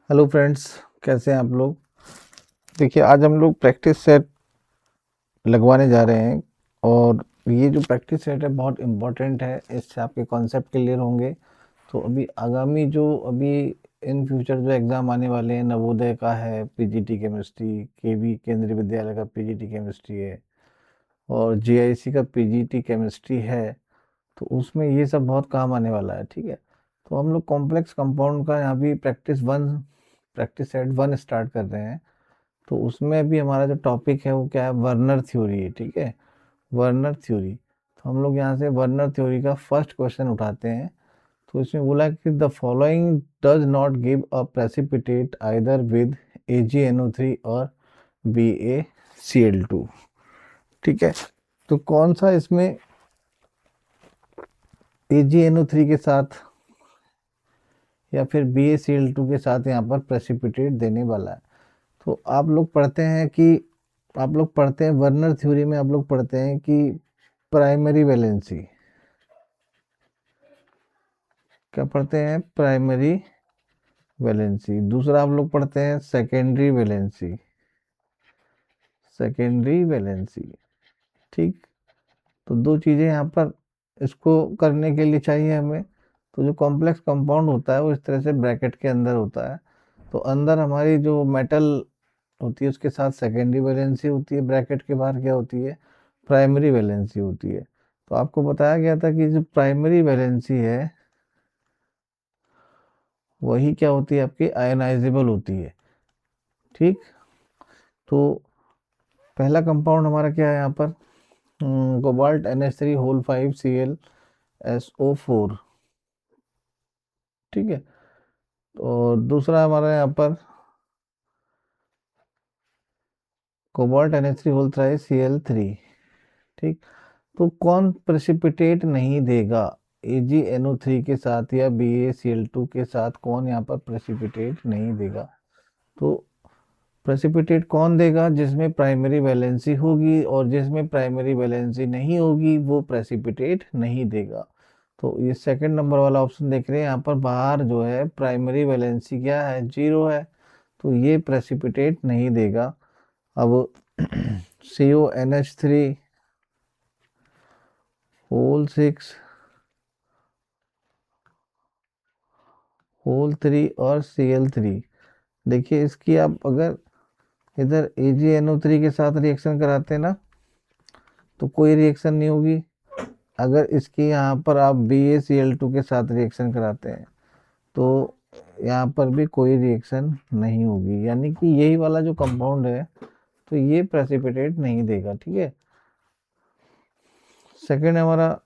Hello friends, कैसे हैं आप लोग। देखिए, आज हम लोग प्रैक्टिस सेट लगवाने जा रहे हैं और ये जो प्रैक्टिस सेट है बहुत इम्पोर्टेंट है। इससे आपके कॉन्सेप्ट क्लियर होंगे। तो अभी आगामी जो अभी इन फ्यूचर जो एग्ज़ाम आने वाले हैं, नवोदय का है पीजीटी केमिस्ट्री, केवी केंद्रीय विद्यालय का पीजीटी केमिस्ट्री है और जेआईसी का पीजीटी केमिस्ट्री है। तो उसमें ये सब बहुत काम आने वाला है, ठीक है। तो हम लोग कॉम्प्लेक्स कंपाउंड का यहाँ भी प्रैक्टिस सेट वन स्टार्ट कर रहे हैं। तो उसमें भी हमारा जो टॉपिक है वो क्या है, वर्नर थ्योरी है, ठीक है। वर्नर थ्योरी, तो हम लोग यहाँ से वर्नर थ्योरी का फर्स्ट क्वेश्चन उठाते हैं। तो इसमें बोला कि the following does not give a precipitate either with AgNO3 और BaCl2, ठीक है। तो कौन सा इसमें AgNO3 के साथ या फिर BaCl2 के साथ यहाँ पर प्रेसिपिटेट देने वाला है। तो आप लोग पढ़ते हैं वर्नर थ्योरी में, आप लोग पढ़ते हैं कि प्राइमरी वैलेंसी, क्या पढ़ते हैं, प्राइमरी वैलेंसी। दूसरा आप लोग पढ़ते हैं सेकेंडरी वैलेंसी, सेकेंडरी वैलेंसी, ठीक। तो दो चीज़ें यहाँ पर इसको करने के लिए चाहिए हमें। तो जो कॉम्प्लेक्स कंपाउंड होता है वो इस तरह से ब्रैकेट के अंदर होता है। तो अंदर हमारी जो मेटल होती है उसके साथ सेकेंडरी वैलेंसी होती है, ब्रैकेट के बाहर क्या होती है, प्राइमरी वैलेंसी होती है। तो आपको बताया गया था कि जो प्राइमरी वैलेंसी है वही क्या होती है, आपकी आयनाइजेबल होती है, ठीक। तो पहला कंपाउंड हमारा क्या है यहाँ पर, cobalt NH3 whole 5 Cl SO4, ठीक है। और दूसरा हमारा यहाँ पर कोबाल्ट NH3 होल 3 Cl3, ठीक। तो कौन प्रेसिपिटेट नहीं देगा, AgNO3 के साथ या BaCl2 के साथ कौन यहाँ पर प्रेसिपिटेट नहीं देगा। तो प्रेसिपिटेट कौन देगा, जिसमें प्राइमरी वैलेंसी होगी, और जिसमें प्राइमरी वैलेंसी नहीं होगी वो प्रेसिपिटेट नहीं देगा। तो ये सेकंड नंबर वाला ऑप्शन देख रहे हैं, यहाँ पर बाहर जो है प्राइमरी वैलेंसी क्या है, 0 है। तो ये प्रेसिपिटेट नहीं देगा। अब CONH3 होल 6 होल 3 और Cl3, देखिए इसकी आप अगर इधर AgNO3 के साथ रिएक्शन कराते हैं ना तो कोई रिएक्शन नहीं होगी। अगर इसकी यहाँ पर आप BaCl2 के साथ रिएक्शन कराते हैं तो यहाँ पर भी कोई रिएक्शन नहीं होगी, यानी कि यही वाला जो कंपाउंड है तो ये प्रेसिपिटेट नहीं देगा, ठीक है। सेकंड हमारा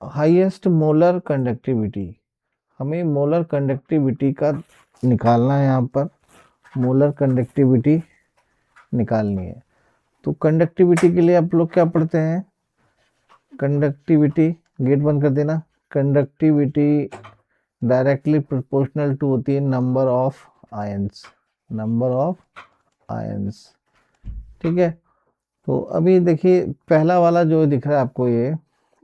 हाईएस्ट मोलर कंडक्टिविटी, हमें मोलर कंडक्टिविटी का निकालना है, यहाँ पर मोलर कंडक्टिविटी निकालनी है। तो कंडक्टिविटी के लिए आप लोग क्या पढ़ते हैं, कंडक्टिविटी, गेट बंद कर देना। कंडक्टिविटी डायरेक्टली प्रोपोर्शनल टू होती है number of ions, number of ions, ठीक है। तो अभी देखिए पहला वाला जो दिख रहा है आपको, ये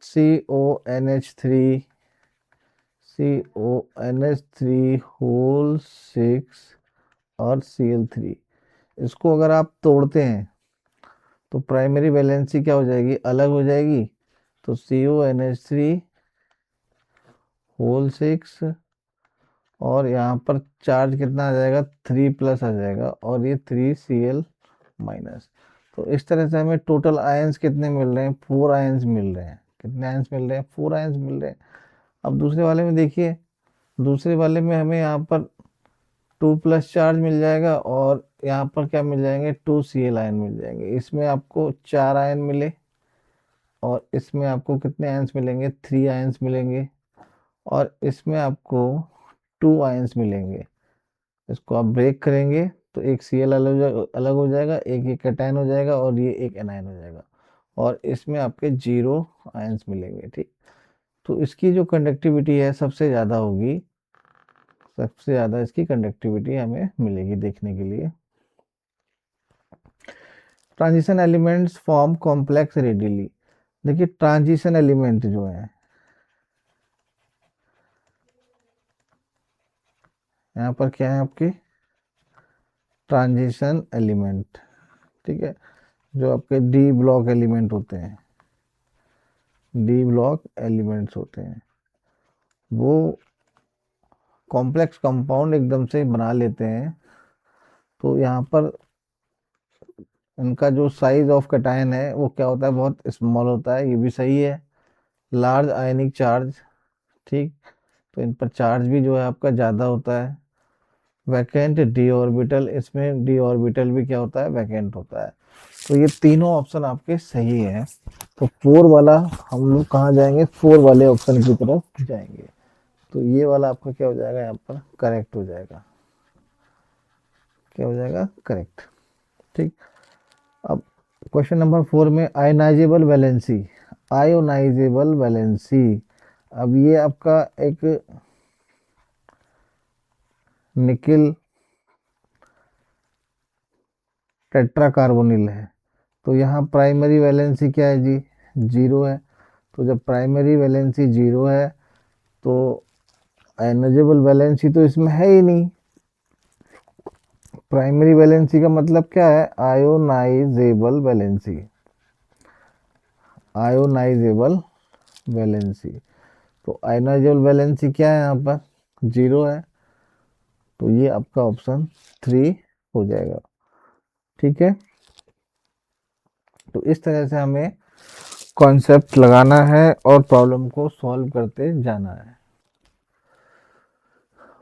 CONH3 होल 6 और Cl3, इसको अगर आप तोड़ते हैं तो प्राइमरी वैलेंसी क्या हो जाएगी, अलग हो जाएगी। तो CONH3 होल 6 और यहाँ पर चार्ज कितना आ जाएगा, 3+ आ जाएगा, और ये 3Cl-। तो इस तरह से हमें टोटल आयंस कितने मिल रहे हैं, 4 आयंस मिल रहे हैं। कितने आयंस मिल रहे हैं, 4 आयंस मिल रहे हैं। अब दूसरे वाले में देखिए, दूसरे वाले में हमें यहाँ पर 2+ चार्ज मिल जाएगा और यहाँ पर क्या मिल जाएंगे, 2Cl आयन मिल जाएंगे। इसमें आपको 4 आयन मिले और इसमें आपको कितने आयंस मिलेंगे, 3 आयंस मिलेंगे, और इसमें आपको 2 आयंस मिलेंगे। इसको आप ब्रेक करेंगे तो एक Cl अलग हो जाएगा, एक ये कैटायन हो जाएगा और ये एक एनायन हो जाएगा, और इसमें आपके 0 आयंस मिलेंगे, ठीक। तो इसकी जो कंडक्टिविटी है सबसे ज़्यादा होगी, सबसे ज़्यादा इसकी कंडक्टिविटी हमें मिलेगी देखने के लिए। Transition elements form complex radially, देखिए ट्रांजिशन एलिमेंट जो है यहाँ पर क्या है आपके, ट्रांजिशन एलिमेंट, ठीक है, जो आपके डी ब्लॉक एलिमेंट होते हैं, डी ब्लॉक एलिमेंट्स होते हैं, वो कॉम्प्लेक्स कंपाउंड एकदम से बना लेते हैं। तो यहाँ पर इनका जो साइज ऑफ कैटायन है वो क्या होता है, बहुत स्मॉल होता है, ये भी सही है। लार्ज आयनिक चार्ज, ठीक, तो इन पर चार्ज भी जो है आपका ज़्यादा होता है। वैकेंट डी ऑर्बिटल, इसमें डी ऑर्बिटल भी क्या होता है, वैकेंट होता है। तो ये तीनों ऑप्शन आपके सही है। तो 4 वाला हम लोग कहाँ जाएंगे, 4 वाले ऑप्शन की तरफ जाएंगे। तो ये वाला आपका क्या हो जाएगा, यहाँ पर करेक्ट हो जाएगा, क्या हो जाएगा, करेक्ट। ठीक, अब क्वेश्चन नंबर 4 में आयोनाइजेबल वैलेंसी, आयोनाइजेबल वैलेंसी, अब ये आपका एक निकिल टेट्राकार्बोनिल है। तो यहाँ प्राइमरी वैलेंसी क्या है जी, 0 है। तो जब प्राइमरी वैलेंसी 0 है तो आयोनाइजेबल वैलेंसी तो इसमें है ही नहीं। प्राइमरी वैलेंसी का मतलब क्या है, आयोनाइजेबल वैलेंसी, आयोनाइजेबल वैलेंसी। तो आयोनाइजेबल वैलेंसी क्या है, यहाँ पर 0 है। तो ये आपका ऑप्शन 3 हो जाएगा, ठीक है। तो इस तरह से हमें कॉन्सेप्ट लगाना है और प्रॉब्लम को सॉल्व करते जाना है।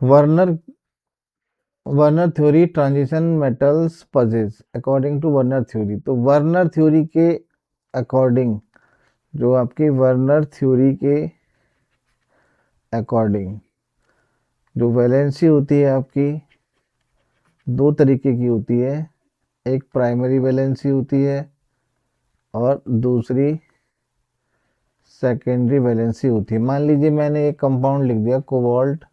Werner Werner theory transition metals possess according to Werner theory. तो वर्नर थ्योरी के अकॉर्डिंग, जो आपकी वर्नर थ्योरी के अकॉर्डिंग जो वैलेंसी होती है आपकी, दो तरीके की होती है। एक प्राइमरी वैलेंसी होती है और दूसरी सेकेंडरी वैलेंसी होती है। मान लीजिए मैंने एक कंपाउंड लिख दिया कोबाल्ट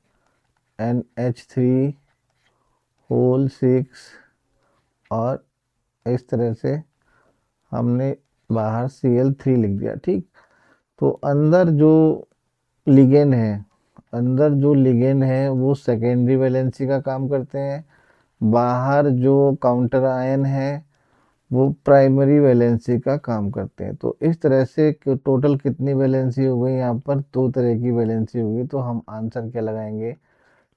NH3 होल 6, और इस तरह से हमने बाहर Cl3 लिख दिया, ठीक। तो अंदर जो लिगेंड है, अंदर जो लिगेंड है वो सेकेंडरी वैलेंसी का काम करते हैं। बाहर जो काउंटर आयन है वो प्राइमरी वैलेंसी का काम करते हैं। तो इस तरह से टोटल कितनी वैलेंसी हो गई, यहाँ पर 2 तरह की वैलेंसी होगी। तो हम आंसर क्या लगाएंगे,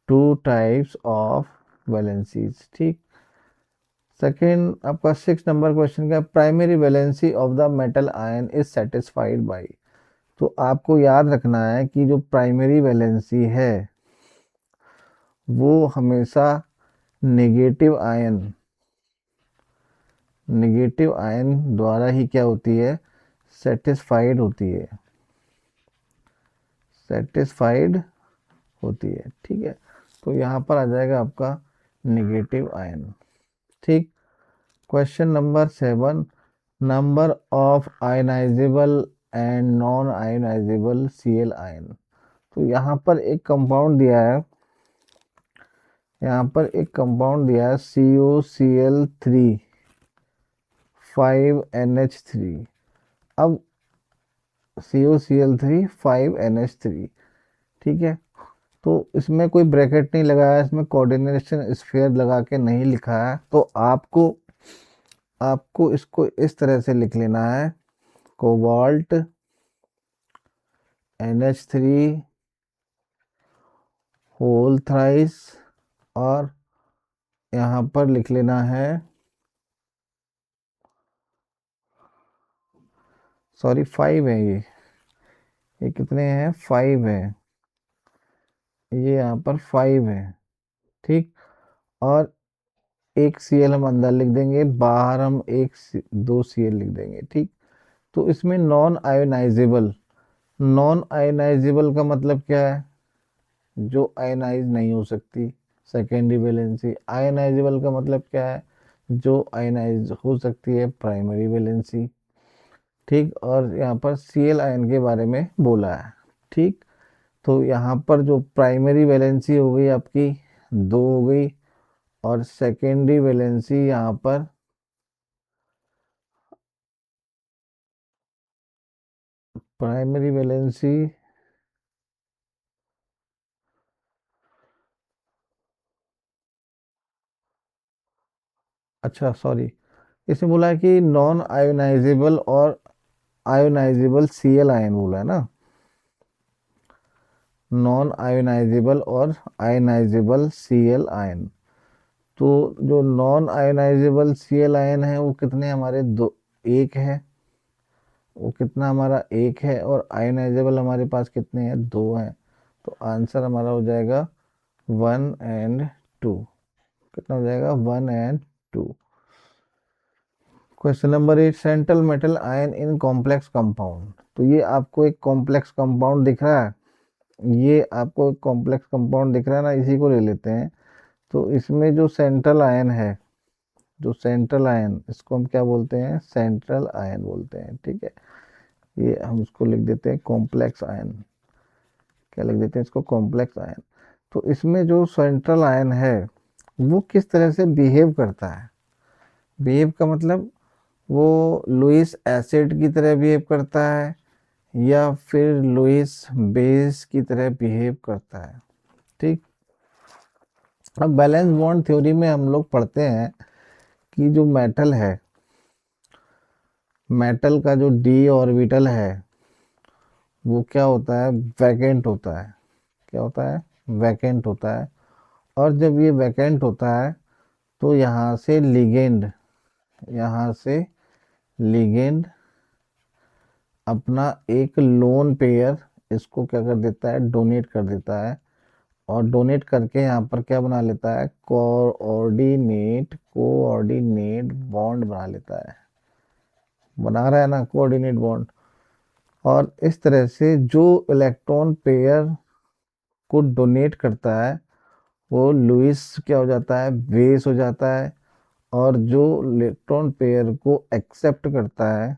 2 टाइप्स ऑफ वैलेंसीज, ठीक। सेकेंड आपका 6 नंबर क्वेश्चन का, primary valency of the metal ion is satisfied by. तो आपको याद रखना है कि जो प्राइमरी वैलेंसी है वो हमेशा नेगेटिव आयन, नेगेटिव आयन द्वारा ही क्या होती है, सेटिस्फाइड होती है, सेटिस्फाइड होती है, ठीक है। तो यहाँ पर आ जाएगा आपका नेगेटिव आयन, ठीक। Question number 7, number of ionisable and non ionisable Cl ion. तो यहाँ पर एक कंपाउंड दिया है, यहाँ पर एक कंपाउंड दिया है COCl3 5NH3। अब COCl3 5NH3, ठीक है। तो इसमें कोई ब्रैकेट नहीं लगाया है, इसमें कोऑर्डिनेशन स्फीयर लगा के नहीं लिखा है। तो आपको आपको इसको इस तरह से लिख लेना है, कोबाल्ट NH3 होल थ्राइस, और यहाँ पर लिख लेना है, सॉरी 5 है ये कितने हैं, 5 है, ये यहाँ पर 5 है, ठीक। और एक Cl हम अंदर लिख देंगे, बाहर हम दो Cl लिख देंगे, ठीक। तो इसमें नॉन आयोनाइजेबल, नॉन आयोनाइजेबल का मतलब क्या है, जो आयनाइज नहीं हो सकती, सेकेंडरी वैलेंसी। आयनाइजेबल का मतलब क्या है, जो आयनाइज हो सकती है, प्राइमरी वैलेंसी, ठीक। और यहाँ पर Cl आयन के बारे में बोला है, ठीक। तो यहाँ पर जो प्राइमरी वैलेंसी हो गई आपकी 2 हो गई, और सेकेंडरी वैलेंसी यहाँ पर प्राइमरी वैलेंसी अच्छा सॉरी, इसमें बोला है कि नॉन आयोनाइजेबल और आयोनाइजेबल सीएल आयन बोला है ना, नॉन आयोनाइजेबल और आयनाइजेबल सीएल आयन। तो जो नॉन आयोनाइजेबल सीएल आयन है वो कितने हमारे, दो, एक है, वो कितना हमारा एक है, और आयोनाइजेबल हमारे पास कितने हैं, दो हैं। तो आंसर हमारा हो जाएगा 1 और 2। कितना हो जाएगा, 1 और 2। Question number 8, central metal ion in complex compound. तो ये आपको एक कॉम्प्लेक्स कंपाउंड दिख रहा है, ये आपको एक कॉम्प्लेक्स कंपाउंड दिख रहा है ना, इसी को ले लेते हैं। तो इसमें जो सेंट्रल आयन है, जो सेंट्रल आयन, इसको हम क्या बोलते हैं, सेंट्रल आयन बोलते हैं, ठीक है। ये हम इसको लिख देते हैं कॉम्प्लेक्स आयन, क्या लिख देते हैं इसको, कॉम्प्लेक्स आयन। तो इसमें जो सेंट्रल आयन है वो किस तरह से बिहेव करता है, बिहेव का मतलब वो लुईस एसिड की तरह बिहेव करता है या फिर लुईस बेस की तरह बिहेव करता है, ठीक। अब बैलेंस बॉन्ड थ्योरी में हम लोग पढ़ते हैं कि जो मेटल है, मेटल का जो डी ऑर्बिटल है वो क्या होता है, वैकेंट होता है। क्या होता है, वैकेंट होता है। और जब ये वैकेंट होता है तो यहाँ से लिगेंड, यहाँ से लिगेंड अपना एक लोन पेयर इसको क्या कर देता है, डोनेट कर देता है। और डोनेट करके यहाँ पर क्या बना लेता है, कोऑर्डिनेट बॉन्ड बना लेता है, बना रहा है ना कोऑर्डिनेट बॉन्ड। और इस तरह से जो इलेक्ट्रॉन पेयर को डोनेट करता है वो लुईस क्या हो जाता है, बेस हो जाता है। और जो इलेक्ट्रॉन पेयर को एक्सेप्ट करता है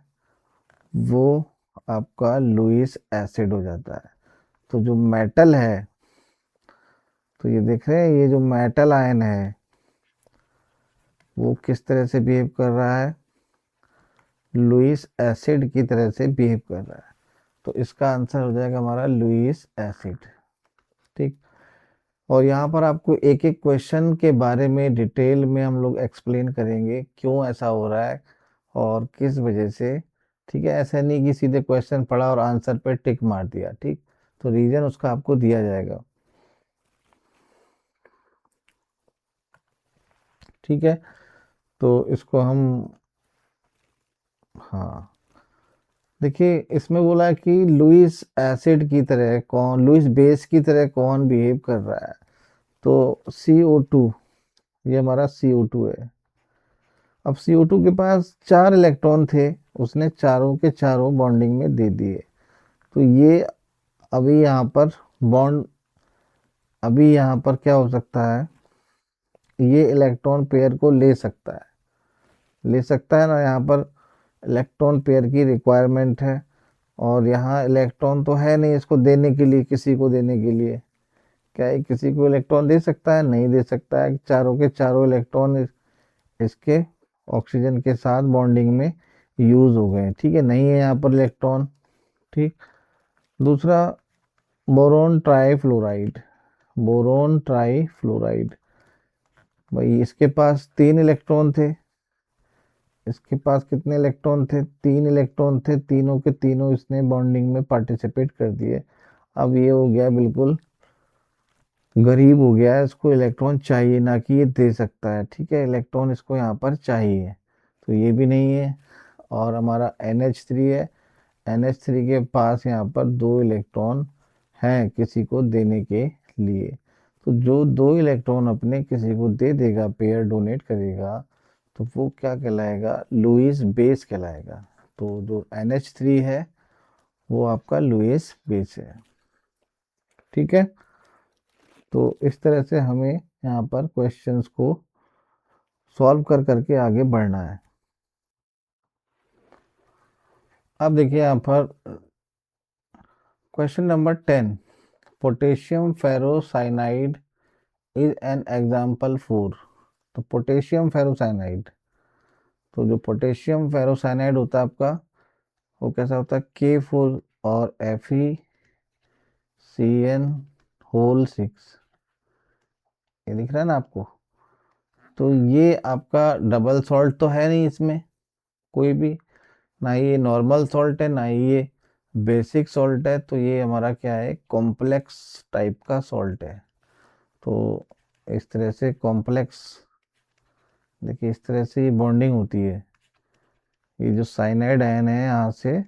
वो आपका लुईस एसिड हो जाता है। तो जो मेटल है, तो ये देख रहे हैं, ये जो मेटल आयन है वो किस तरह से बिहेव कर रहा है, लुईस एसिड की तरह से बिहेव कर रहा है। तो इसका आंसर हो जाएगा हमारा लुईस एसिड, ठीक। और यहाँ पर आपको एक एक क्वेश्चन के बारे में डिटेल में हम लोग एक्सप्लेन करेंगे क्यों ऐसा हो रहा है और किस वजह से, ठीक है। ऐसा नहीं कि सीधे क्वेश्चन पढ़ा और आंसर पे टिक मार दिया, ठीक। तो रीजन उसका आपको दिया जाएगा, ठीक है। तो इसको हम, हाँ, देखिए इसमें बोला है कि लुईस एसिड की तरह कौन, लुईस बेस की तरह कौन बिहेव कर रहा है। तो CO2, ये हमारा CO2 है। अब CO2 के पास 4 इलेक्ट्रॉन थे, उसने चारों के चारों बॉन्डिंग में दे दिए। तो ये अभी यहाँ पर बॉन्ड, अभी यहाँ पर क्या हो सकता है, ये इलेक्ट्रॉन पेयर को ले सकता है, ले सकता है ना। यहाँ पर इलेक्ट्रॉन पेयर की रिक्वायरमेंट है और यहाँ इलेक्ट्रॉन तो है नहीं इसको देने के लिए, किसी को देने के लिए। क्या ये किसी को इलेक्ट्रॉन दे सकता है, नहीं दे सकता है। चारों के चारों इलेक्ट्रॉन इसके ऑक्सीजन के साथ बॉन्डिंग में यूज हो गए, ठीक है, नहीं है यहाँ पर इलेक्ट्रॉन, ठीक। दूसरा, बोरोन ट्राईफ्लोराइड, बोरोन ट्राईफ्लोराइड, भाई इसके पास 3 इलेक्ट्रॉन थे, इसके पास कितने इलेक्ट्रॉन थे, 3 इलेक्ट्रॉन थे, तीनों के तीनों इसने बॉन्डिंग में पार्टिसिपेट कर दिए। अब ये हो गया बिल्कुल गरीब हो गया है, इसको इलेक्ट्रॉन चाहिए, ना कि ये दे सकता है, ठीक है, इलेक्ट्रॉन इसको यहाँ पर चाहिए। तो ये भी नहीं है। और हमारा NH3 है, NH3 के पास यहाँ पर 2 इलेक्ट्रॉन हैं किसी को देने के लिए। तो जो 2 इलेक्ट्रॉन अपने किसी को दे देगा, पेयर डोनेट करेगा, तो वो क्या कहलाएगा, लुईस बेस कहलाएगा। तो जो NH3 है वो आपका लुईस बेस है, ठीक है। तो इस तरह से हमें यहाँ पर क्वेश्चंस को सॉल्व कर करके आगे बढ़ना है। अब देखिए यहाँ पर question number 10, potassium ferrocyanide is an example for. तो पोटेशियम फेरोसाइनाइड, तो जो पोटेशियम फेरोसाइनाइड होता है आपका, वो कैसा होता है, K4 और FeCN6, ये दिख रहा है ना आपको। तो ये आपका डबल सॉल्ट तो है नहीं इसमें कोई भी, ना ये नॉर्मल सॉल्ट है ना ये बेसिक सॉल्ट है, तो ये हमारा क्या है, कॉम्प्लेक्स टाइप का सॉल्ट है। तो इस तरह से कॉम्प्लेक्स, देखिए इस तरह से ये बॉन्डिंग होती है। ये जो साइनाइड आयन है यहाँ से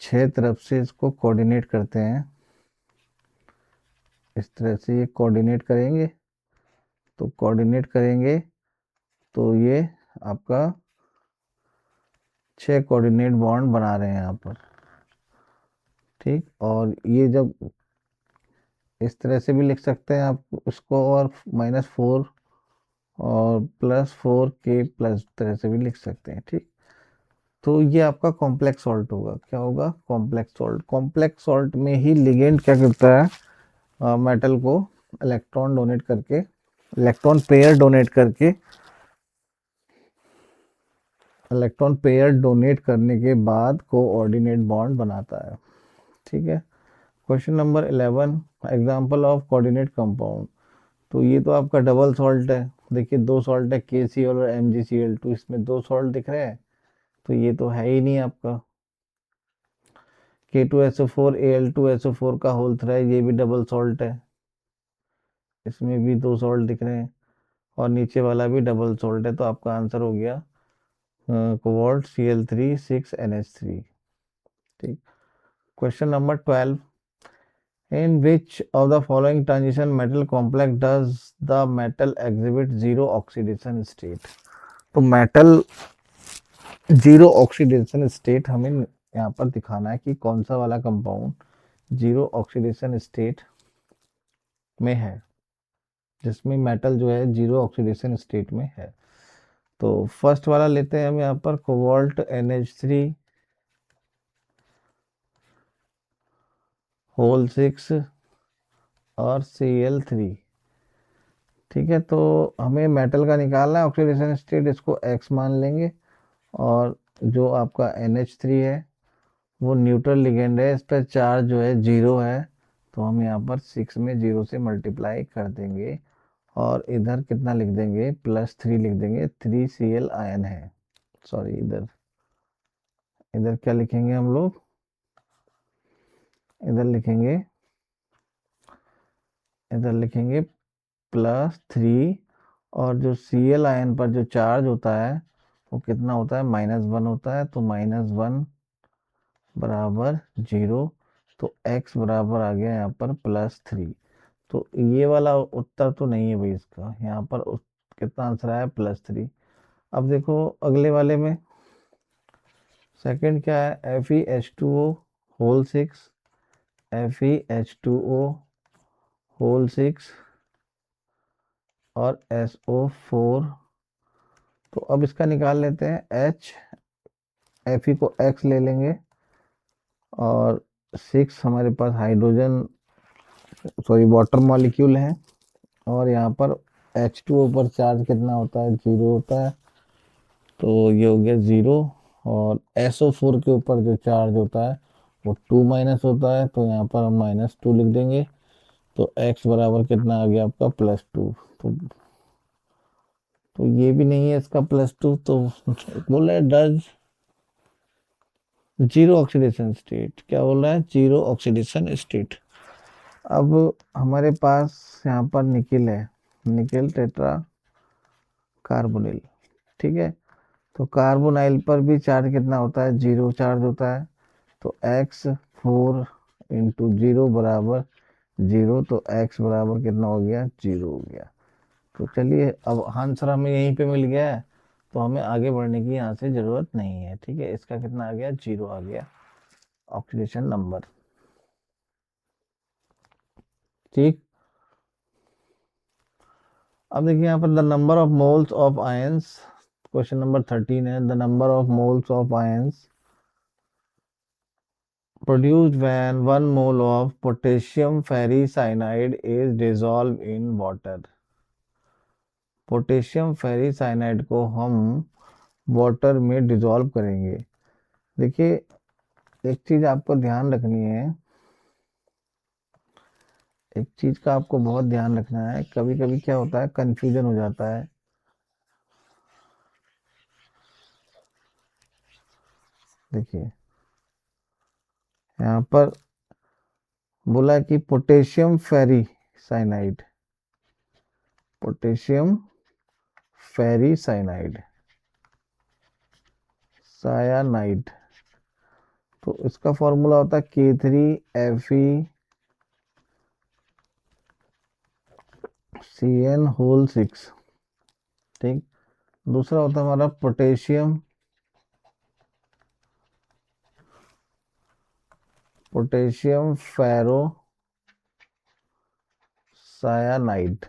6 तरफ से इसको कोऑर्डिनेट करते हैं, इस तरह से ये कोऑर्डिनेट करेंगे। तो कोऑर्डिनेट करेंगे तो ये आपका 6 कोऑर्डिनेट बॉन्ड बना रहे हैं यहाँ पर, ठीक। और ये जब इस तरह से भी लिख सकते हैं आप उसको, और -4 और +4 के प्लस तरह से भी लिख सकते हैं, ठीक। तो ये आपका कॉम्प्लेक्स सॉल्ट होगा। क्या होगा, कॉम्प्लेक्स सॉल्ट। कॉम्प्लेक्स सॉल्ट में ही लिगेंड क्या करता है, मेटल को इलेक्ट्रॉन डोनेट करके, इलेक्ट्रॉन पेयर डोनेट करके, इलेक्ट्रॉन पेयर डोनेट करने के बाद कोऑर्डिनेट बॉन्ड बनाता है, ठीक है। Question number 11, example of coordinate compound. तो ये तो आपका डबल सॉल्ट है। देखिए दो सॉल्ट है, KCl और MgCl2, इसमें दो सॉल्ट दिख रहे हैं, तो ये तो है ही नहीं आपका। K2SO4 Al2SO4 का होल है, ये भी डबल सॉल्ट है, इसमें भी दो सॉल्ट दिख रहे हैं, और नीचे वाला भी डबल सॉल्ट है। तो आपका आंसर हो गया कोबाल्ट Cl3 6NH3, ठीक। Question number 12, in which of the following transition metal complex does the metal exhibit zero oxidation state। तो मेटल जीरो ऑक्सीडेशन स्टेट हमें यहाँ पर दिखाना है कि कौन सा वाला कंपाउंड जीरो ऑक्सीडेशन स्टेट में है, जिसमें मेटल जो है जीरो ऑक्सीडेशन स्टेट में है। तो फर्स्ट वाला लेते हैं हम यहाँ पर, कोबाल्ट NH3 होल 6 और Cl3, ठीक है। तो हमें मेटल का निकालना है ऑक्सीडेशन स्टेट, इसको X मान लेंगे। और जो आपका NH3 है वो न्यूट्रल लिगेंड है, इस पर चार्ज जो है जीरो है, तो हम यहाँ पर 6 में जीरो से मल्टीप्लाई कर देंगे, और इधर कितना लिख देंगे, +3 लिख देंगे, 3Cl आयन है। सॉरी, इधर इधर क्या लिखेंगे हम लोग, इधर लिखेंगे, इधर लिखेंगे +3, और जो Cl आयन पर जो चार्ज होता है वो कितना होता है, -1 होता है। तो -1 बराबर 0, तो x बराबर आ गया यहाँ पर +3। तो ये वाला उत्तर तो नहीं है भाई इसका, यहाँ पर कितना आंसर आया, +3। अब देखो अगले वाले में, सेकंड क्या है, FeH2O होल 6, FeH2O होल 6 और SO4। तो अब इसका निकाल लेते हैं H, Fe को X ले लेंगे, और 6 हमारे पास हाइड्रोजन, सॉरी वाटर मॉलिक्यूल है, और यहाँ पर H2O पर चार्ज कितना होता है, 0 होता है। तो ये हो गया 0, और SO4 के ऊपर जो चार्ज होता है वो 2- होता है, तो यहाँ पर हम -2 लिख देंगे। तो x बराबर कितना आ गया आपका, +2। तो ये भी नहीं है इसका +2, तो बोल रहा है डज जीरो ऑक्सीडेशन स्टेट। क्या बोल रहा है, जीरो ऑक्सीडेशन स्टेट। अब हमारे पास यहाँ पर निकिल है, निकिल टेट्रा कार्बोनिल, ठीक है। तो कार्बोनाइल पर भी चार्ज कितना होता है, 0 चार्ज होता है। तो x4 इंटू 0 बराबर 0, तो x बराबर कितना हो गया, 0 हो गया। तो चलिए अब आंसर हमें यहीं पे मिल गया है, तो हमें आगे बढ़ने की यहाँ से ज़रूरत नहीं है, ठीक है। इसका कितना आ गया, 0 आ गया ऑक्सीडेशन नंबर, ठीक। अब देखिए यहाँ पर the number of moles of ions, question number 13 है, the number of moles of ions produced when 1 mole of potassium ferricyanide is dissolved in water। Potassium ferricyanide को हम वाटर में डिजोल्व करेंगे। देखिए एक चीज आपको ध्यान रखनी है, एक चीज का आपको बहुत ध्यान रखना है, कभी कभी क्या होता है, कंफ्यूजन हो जाता है देखिए यहाँ पर बोला कि पोटेशियम फेरी साइनाइड, पोटेशियम फेरी साइनाइड, सायानाइड। तो इसका फॉर्मूला होता है K3FeCN6। ठीक। दूसरा होता है हमारा पोटेशियम, पोटेशियम फेरो सायानाइड।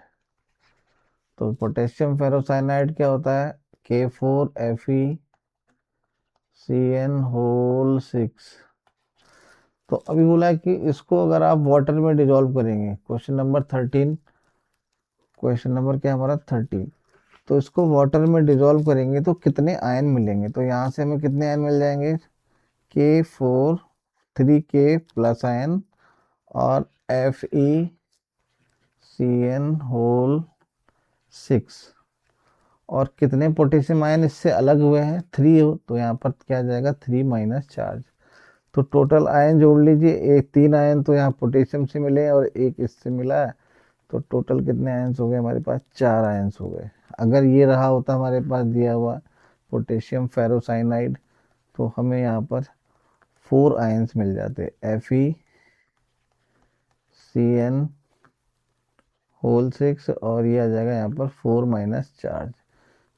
तो पोटेशियम फेरोसाइनाइड क्या होता है, K4FeCN6। तो अभी बोला है कि इसको अगर आप वाटर में डिजोल्व करेंगे, क्वेश्चन नंबर 13, क्वेश्चन नंबर क्या हमारा 13। तो इसको वाटर में डिजोल्व करेंगे तो कितने आयन मिलेंगे, तो यहाँ से हमें कितने आयन मिल जाएंगे, K4, 3K प्लस आयन, और FeCN6। और कितने पोटेशियम आयन इससे अलग हुए हैं, 3 हो, तो यहाँ पर क्या आ जाएगा 3 माइनस चार्ज। तो टोटल आयन जोड़ लीजिए, एक 3 आयन तो यहाँ पोटेशियम से मिले और एक इससे मिला है, तो टोटल कितने आयंस हो गए हमारे पास, 4 आयंस हो गए। अगर ये रहा होता हमारे पास दिया हुआ पोटेशियम फेरोसाइनाइड, तो हमें यहाँ पर 4 आयंस मिल जाते, FeCN6, और ये आ जाएगा यहाँ पर 4 माइनस चार्ज।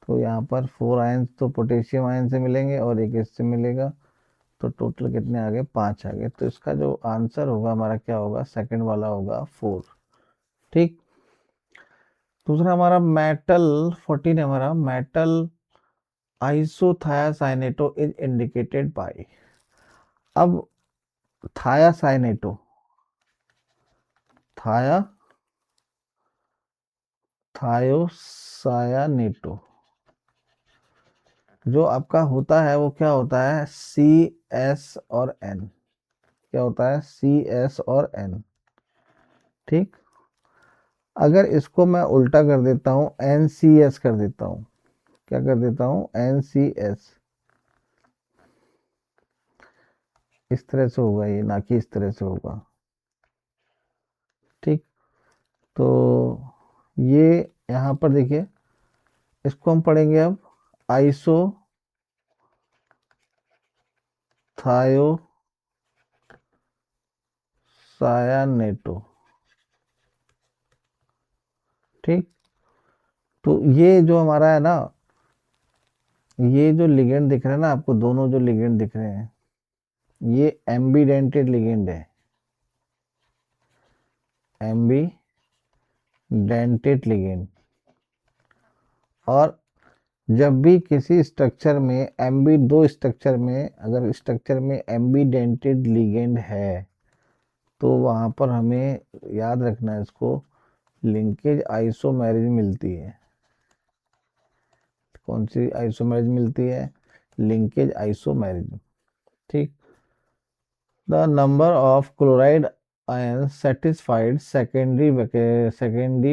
तो यहाँ पर 4 आयंस तो पोटेशियम आयन से मिलेंगे और एक इससे मिलेगा, तो टोटल कितने आ गए, 5 आ गए। तो इसका जो आंसर होगा हमारा क्या होगा, सेकंड वाला होगा 4। ठीक। दूसरा हमारा मेटल 14 है हमारा, मेटल आइसोथायासाइनेटो इज इंडिकेटेड बाय। अब थायासाइनेटो, थाया थायोसायानेटो जो आपका होता है वो क्या होता है, CS और N। क्या होता है, CS और N। ठीक। अगर इसको मैं उल्टा कर देता हूं, NCS कर देता हूं, क्या कर देता हूं, NCS, इस तरह से होगा ये, ना कि इस तरह से होगा। ठीक। तो ये यहाँ पर देखिए, इसको हम पढ़ेंगे अब आइसो थायो सायानेटो। ठीक। तो ये जो हमारा है ना, ये जो लिगेंड दिख रहा है ना आपको, दोनों जो लिगेंड दिख रहे हैं, ये एम्बीडेंटेड लिगेंड है, एम्बीडेंटेड लिगेंड। और जब भी किसी स्ट्रक्चर में दो स्ट्रक्चर में, अगर स्ट्रक्चर में एम्बीडेंटेड लिगेंड है, तो वहां पर हमें याद रखना है इसको, लिंकेज आइसोमेरिज मिलती है। कौन सी आइसोमेरिज मिलती है, लिंकेज आइसोमेरिज। ठीक। The number of chloride ions satisfied secondary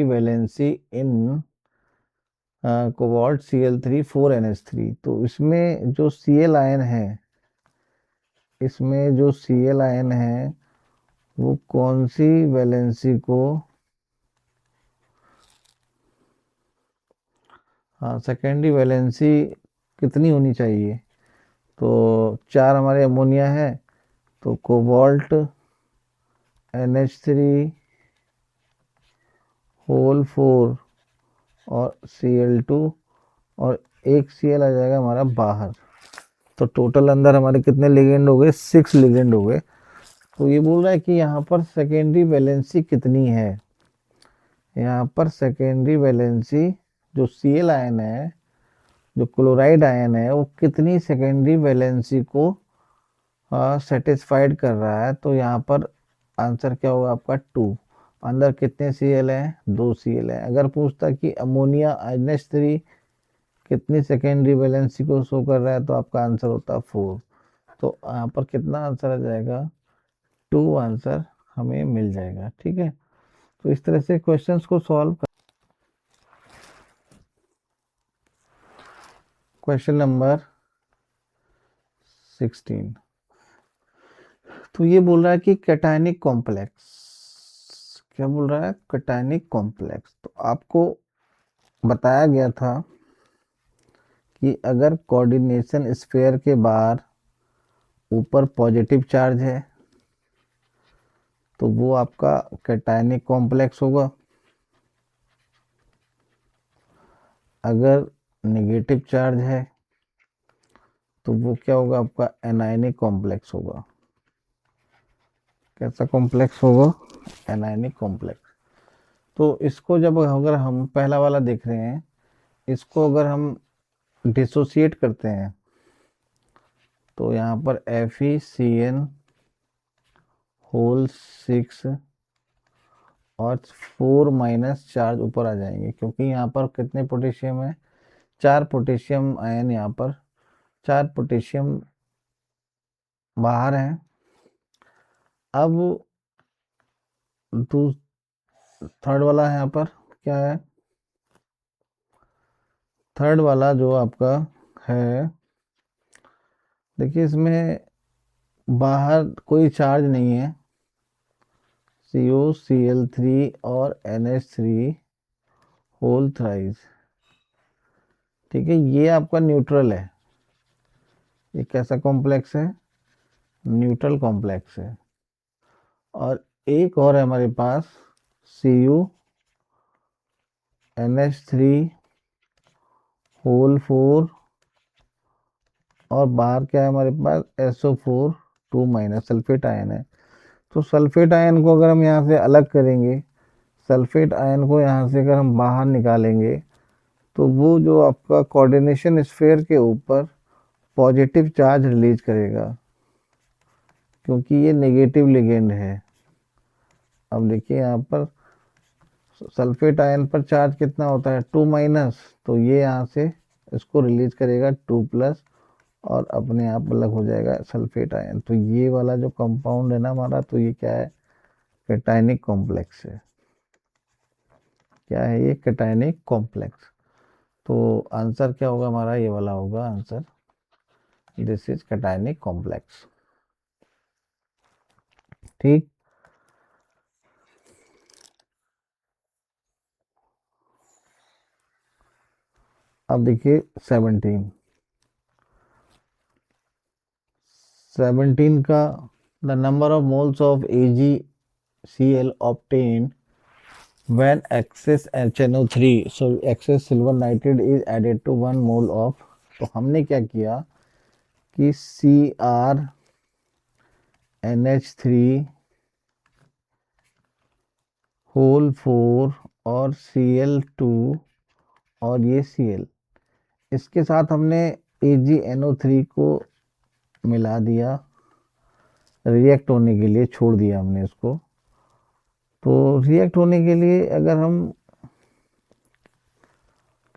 valency in cobalt Cl3 4NH3। तो इसमें जो Cl आयन है, इसमें जो Cl आयन है वो कौन सी वैलेंसी को, हाँ सेकेंडरी वैलेंसी कितनी होनी चाहिए, तो 4 हमारे अमोनिया है, तो कोबाल्ट NH3 होल 4 और Cl2, और एक Cl आ जाएगा हमारा बाहर। तो टोटल अंदर हमारे कितने लिगेंड हो गए, 6 लिगेंड हो गए। तो ये बोल रहा है कि यहाँ पर सेकेंडरी वैलेंसी कितनी है, यहाँ पर सेकेंडरी वैलेंसी जो Cl आयन है, जो क्लोराइड आयन है, वो कितनी सेकेंडरी वैलेंसी को सेटिस्फाइड कर रहा है। तो यहाँ पर आंसर क्या होगा आपका 2। अंदर कितने Cl हैं, 2 Cl हैं। अगर पूछता कि अमोनिया NH3 कितनी सेकेंडरी वैलेंसी को शो कर रहा है, तो आपका आंसर होता 4। तो यहाँ पर कितना आंसर आ जाएगा, 2 आंसर हमें मिल जाएगा। ठीक है। तो इस तरह से क्वेश्चंस को सॉल्व कर। Question number 16। तो ये बोल रहा है कि कैटायनिक कॉम्प्लेक्स, क्या बोल रहा है, कैटायनिक कॉम्प्लेक्स। तो आपको बताया गया था कि अगर कोऑर्डिनेशन स्फीयर के बाहर ऊपर पॉजिटिव चार्ज है तो वो आपका कैटायनिक कॉम्प्लेक्स होगा, अगर नेगेटिव चार्ज है तो वो क्या होगा, आपका एनायनिक कॉम्प्लेक्स होगा। कैसा कॉम्प्लेक्स होगा, एनायनिक कॉम्प्लेक्स। तो इसको जब अगर हम पहला वाला देख रहे हैं, इसको अगर हम डिसोसिएट करते हैं तो यहाँ पर FeCN होल 6 और 4 माइनस चार्ज ऊपर आ जाएंगे, क्योंकि यहाँ पर कितने पोटेशियम है, 4 पोटेशियम आयन, यहाँ पर 4 पोटेशियम बाहर हैं। अब थर्ड वाला है, यहाँ पर क्या है, थर्ड वाला जो आपका है, देखिए इसमें बाहर कोई चार्ज नहीं है, COCl3 और NH3 होल थ्राइस, ठीक है, ये आपका न्यूट्रल है। ये कैसा कॉम्प्लेक्स है, न्यूट्रल कॉम्प्लेक्स है। और एक और है हमारे पास CuNH3 होल 4 और बाहर क्या है हमारे पास, SO4 2 माइनस सल्फेट आयन है। तो सल्फेट आयन को अगर हम यहाँ से अलग करेंगे, सल्फेट आयन को यहाँ से अगर हम बाहर निकालेंगे तो वो जो आपका कोऑर्डिनेशन स्फीयर के ऊपर पॉजिटिव चार्ज रिलीज करेगा, क्योंकि ये नेगेटिव लिगेंड है। अब देखिए यहाँ पर सल्फेट आयन पर चार्ज कितना होता है, 2 माइनस, तो ये यहाँ से इसको रिलीज करेगा 2 प्लस और अपने आप अलग हो जाएगा सल्फेट आयन। तो ये वाला जो कंपाउंड है ना हमारा, तो ये क्या है, कैटायनिक कॉम्प्लेक्स है। क्या है ये, कैटायनिक कॉम्प्लेक्स। तो आंसर क्या होगा हमारा, ये वाला होगा answer, this is cationic complex. ठीक, अब देखिए 17 का, the number of moles of AgCl obtained when excess HNO3, so excess silver nitrate is added to 1 mole of, तो हमने क्या किया कि CrNH3 होल 4 और Cl2 और ये Cl, इसके साथ हमने AgNO3 को मिला दिया, रिएक्ट होने के लिए छोड़ दिया हमने इसको। तो रिएक्ट होने के लिए अगर हम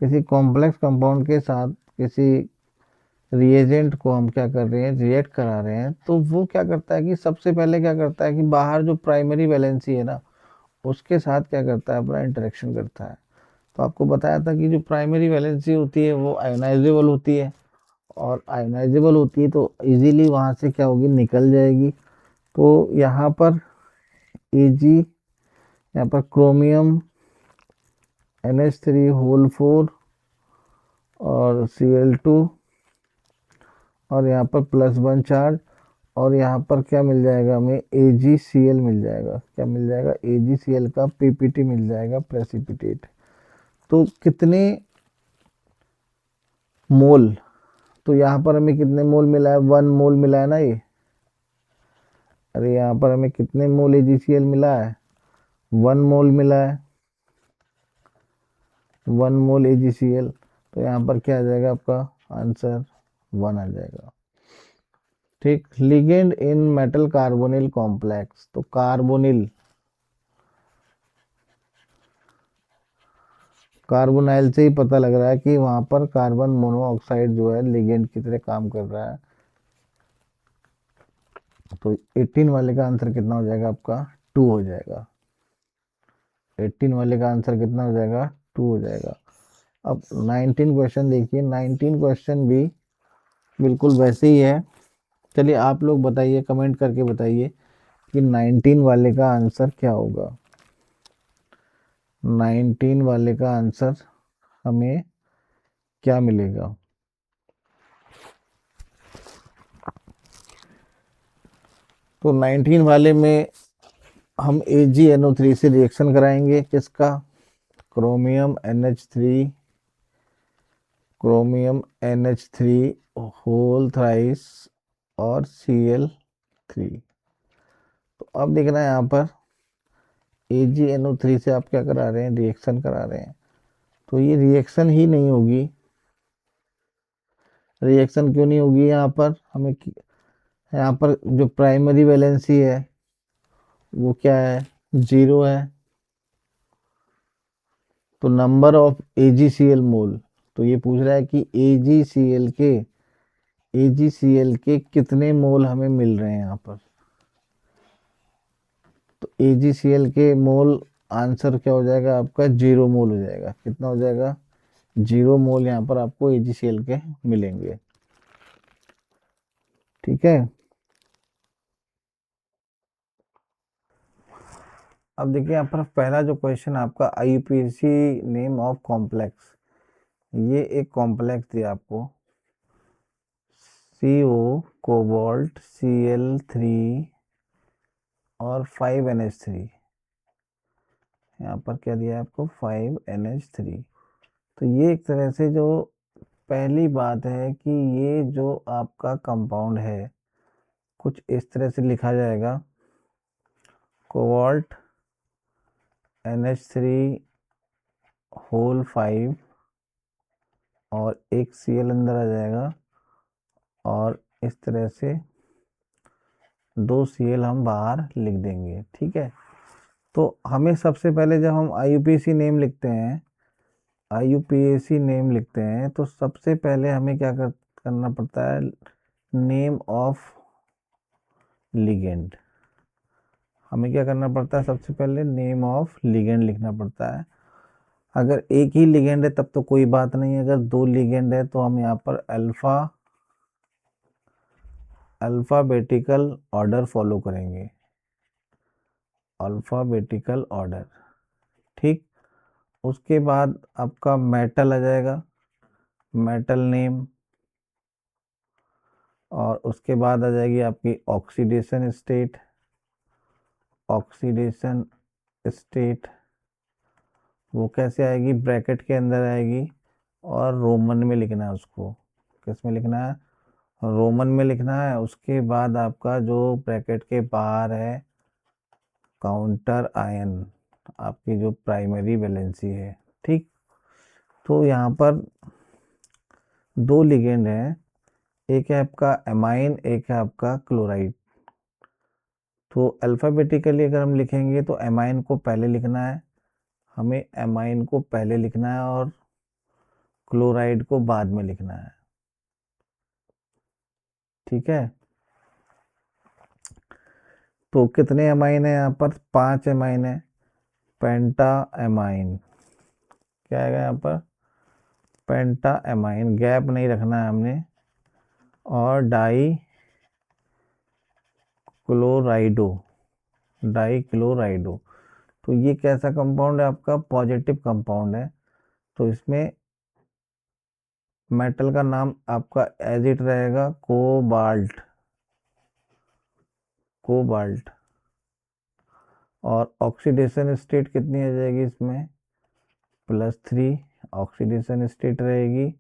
किसी कॉम्प्लेक्स कंपाउंड के साथ किसी रिएजेंट को हम क्या कर रहे हैं, रिएक्ट करा रहे हैं, तो वो क्या करता है कि सबसे पहले क्या करता है कि बाहर जो प्राइमरी वैलेंसी है ना, उसके साथ क्या करता है, अपना इंटरेक्शन करता है। तो आपको बताया था कि जो प्राइमरी वैलेंसी होती है वो आयोनाइजेबल होती है, और आयोनाइजेबल होती है तो इजीली वहां से क्या होगी, निकल जाएगी। तो यहाँ पर Ag, यहाँ पर क्रोमियम NH3 होल 4 और Cl2 और यहाँ पर +1 चार्ज, और यहाँ पर क्या मिल जाएगा हमें, AgCl मिल जाएगा। क्या मिल जाएगा, AgCl का PPT मिल जाएगा, प्रेसिपिटेट। तो कितने मोल, तो यहाँ पर हमें कितने मोल मिला है, 1 मोल मिला है ना ये, अरे यहाँ पर हमें कितने मोल AgCl मिला है, 1 मोल मिला है, 1 मोल AgCl। तो यहाँ पर क्या आ जाएगा, आपका आंसर 1 आ जाएगा। ठीक, लिगेंड इन मेटल कार्बोनिल कॉम्प्लेक्स, तो कार्बोनाइल से ही पता लग रहा है कि वहां पर कार्बन मोनोऑक्साइड जो है लिगेंड की तरह काम कर रहा है। तो 18 वाले का आंसर कितना हो जाएगा, आपका 2 हो जाएगा। 18 वाले का आंसर कितना हो जाएगा, 2 हो जाएगा। अब 19 क्वेश्चन देखिए, 19 क्वेश्चन भी बिल्कुल वैसे ही है। चलिए आप लोग बताइए, कमेंट करके बताइए कि 19 वाले का आंसर क्या होगा। 19 वाले का आंसर हमें क्या मिलेगा। तो 19 वाले में हम AgNO3 से रिएक्शन कराएंगे, किसका, chromium NH3, chromium NH3 whole thrice और Cl3। तो अब देखना है यहाँ पर AgNO3 से आप क्या करा रहे हैं, रिएक्शन करा रहे हैं। तो ये रिएक्शन ही नहीं होगी। रिएक्शन क्यों नहीं होगी, यहाँ पर हमें यहाँ पर जो प्राइमरी वैलेंसी है वो क्या है, 0 है। तो नंबर ऑफ AgCl मोल, तो ये पूछ रहा है कि AgCl के कितने मोल हमें मिल रहे हैं यहाँ पर। तो AgCl के मोल, आंसर क्या हो जाएगा आपका, 0 मोल हो जाएगा। कितना हो जाएगा, 0 मोल यहाँ पर आपको AgCl के मिलेंगे। ठीक है। अब देखिए यहाँ पर पहला जो क्वेश्चन आपका IUPAC नेम ऑफ कॉम्प्लेक्स, ये एक कॉम्प्लेक्स दिया आपको, CO कोबाल्ट Cl3 और 5NH3। यहाँ पर क्या दिया है आपको, 5NH3। तो ये एक तरह से जो पहली बात है कि ये जो आपका कंपाउंड है कुछ इस तरह से लिखा जाएगा, कोबाल्ट NH3 होल 5 और एक Cl अंदर आ जाएगा और इस तरह से 2 Cl हम बाहर लिख देंगे। ठीक है। तो हमें सबसे पहले जब हम IUPAC नेम लिखते हैं, IUPAC नेम लिखते हैं तो सबसे पहले हमें क्या करना पड़ता है, नेम ऑफ लिगेंड। हमें क्या करना पड़ता है, सबसे पहले नेम ऑफ लिगेंड लिखना पड़ता है। अगर एक ही लिगेंड है तब तो कोई बात नहीं है, अगर 2 लिगेंड है तो हम यहाँ पर अल्फाबेटिकल ऑर्डर फॉलो करेंगे, अल्फाबेटिकल ऑर्डर। ठीक। उसके बाद आपका मेटल आ जाएगा, मेटल नेम, और उसके बाद आ जाएगी आपकी ऑक्सीडेशन स्टेट, ऑक्सीडेशन स्टेट वो कैसे आएगी, ब्रैकेट के अंदर आएगी और रोमन में लिखना है उसको। किस में लिखना है, रोमन में लिखना है। उसके बाद आपका जो ब्रैकेट के बाहर है काउंटर आयन, आपकी जो प्राइमरी वैलेंसी है। ठीक। तो यहाँ पर 2 लिगेंड हैं, एक है आपका एमाइन, एक है आपका क्लोराइड। तो अल्फाबेटिकली अगर हम लिखेंगे तो एमाइन को पहले लिखना है, हमें एमाइन को पहले लिखना है और क्लोराइड को बाद में लिखना है। ठीक है। तो कितने एमाइन है यहाँ पर, 5 एमाइन है, पेंटा एमाइन। क्या आएगा यहाँ पर, पेंटा एमाइन, गैप नहीं रखना है हमने। और डाई क्लोराइडो, डाई क्लोराइडो। तो ये कैसा कंपाउंड है आपका, पॉजिटिव कंपाउंड है। तो इसमें मेटल का नाम आपका एज इट रहेगा, कोबाल्ट, कोबाल्ट। और ऑक्सीडेशन स्टेट कितनी आ जाएगी इसमें, +3 ऑक्सीडेशन स्टेट रहेगी।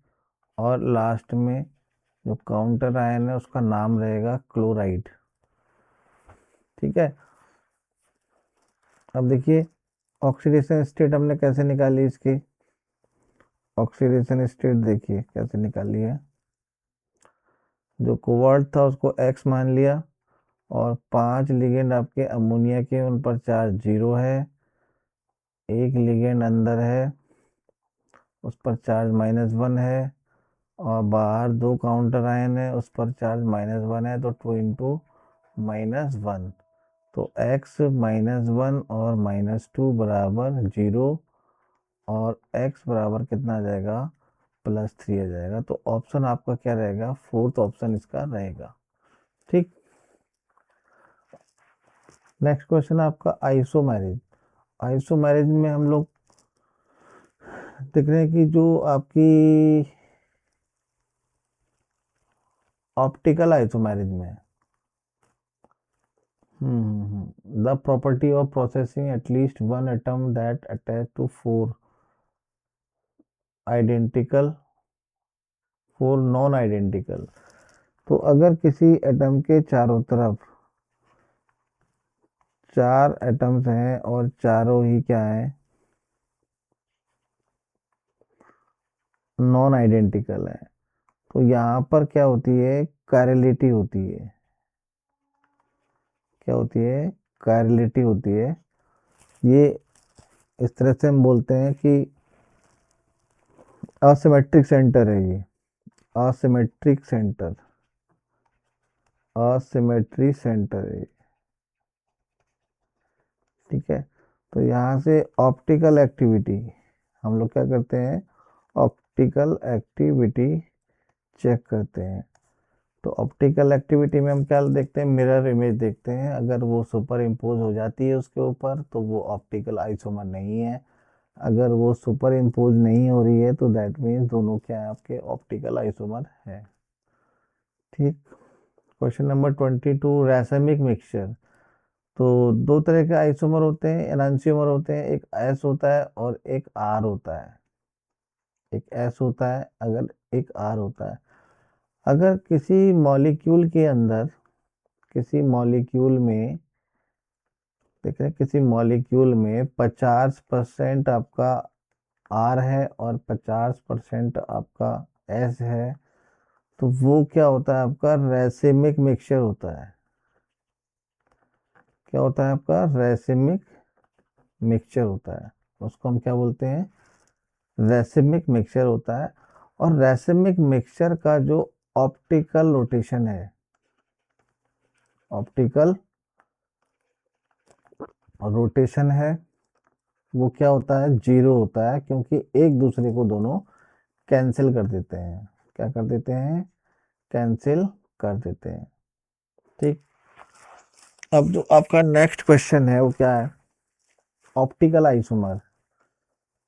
और लास्ट में जो काउंटर आयन है उसका नाम रहेगा क्लोराइड। ठीक है। अब देखिए ऑक्सीडेशन स्टेट हमने कैसे निकाली इसकी, ऑक्सीडेशन स्टेट देखिए कैसे निकाली है। जो कोबाल्ट था उसको X मान लिया और 5 लिगेंड आपके अमोनिया के, उन पर चार्ज 0 है। एक लिगेंड अंदर है उस पर चार्ज -1 है और बाहर 2 काउंटर आयन है उस पर चार्ज -1 है। तो 2 इंटू -1, तो X -1 और -2 बराबर 0 और X बराबर कितना आ जाएगा, +3 आ जाएगा। तो ऑप्शन आपका क्या रहेगा, 4th ऑप्शन इसका रहेगा। ठीक। नेक्स्ट क्वेश्चन आपका आइसोमेरिज। आइसोमेरिज में हम लोग देख रहे हैं कि जो आपकी ऑप्टिकल आइसोमेरिज में the property of processing at least one atom that attach two identical four non identical. तो अगर किसी एटम के चारों तरफ 4 एटम्स हैं और चारों ही क्या है, नॉन आइडेंटिकल है, तो यहाँ पर क्या होती है, कायरलिटी होती है। क्या होती है, कायरलिटी होती है। ये इस तरह से हम बोलते हैं कि असिमेट्रिक सेंटर है ये, असिमेट्रिक सेंटर, असिमेट्री सेंटर है। ठीक है। तो यहाँ से ऑप्टिकल एक्टिविटी हम लोग क्या करते हैं, ऑप्टिकल एक्टिविटी चेक करते हैं। तो ऑप्टिकल एक्टिविटी में हम क्या देखते हैं, मिरर इमेज देखते हैं। अगर वो सुपर इम्पोज हो जाती है उसके ऊपर तो वो ऑप्टिकल आइसोमर नहीं है। अगर वो सुपर इम्पोज नहीं हो रही है तो दैट मीन्स दोनों क्या है, आपके ऑप्टिकल आइसोमर है। ठीक। Question number 22, racemic mixture. तो दो तरह के आइसोमर होते हैं, एनांशियोमर होते हैं। एक एस होता है और एक आर होता है। एक एस होता है, अगर एक आर होता है। अगर किसी मॉलिक्यूल के अंदर, किसी मॉलिक्यूल में देख रहे हैं, किसी मॉलिक्यूल में 50% आपका आर है और 50% आपका एस है, तो वो क्या होता है, आपका रैसिमिक मिक्सचर होता है। क्या होता है, आपका रैसिमिक मिक्सचर होता है। उसको हम क्या बोलते हैं, रैसिमिक मिक्सचर होता है। और रैसिमिक मिक्सचर का जो ऑप्टिकल रोटेशन है, ऑप्टिकल रोटेशन है, वो क्या होता है, जीरो होता है, क्योंकि एक दूसरे को दोनों कैंसिल कर देते हैं। क्या कर देते हैं, कैंसिल कर देते हैं। ठीक। अब जो आपका नेक्स्ट क्वेश्चन है वो क्या है, ऑप्टिकल आइसोमर।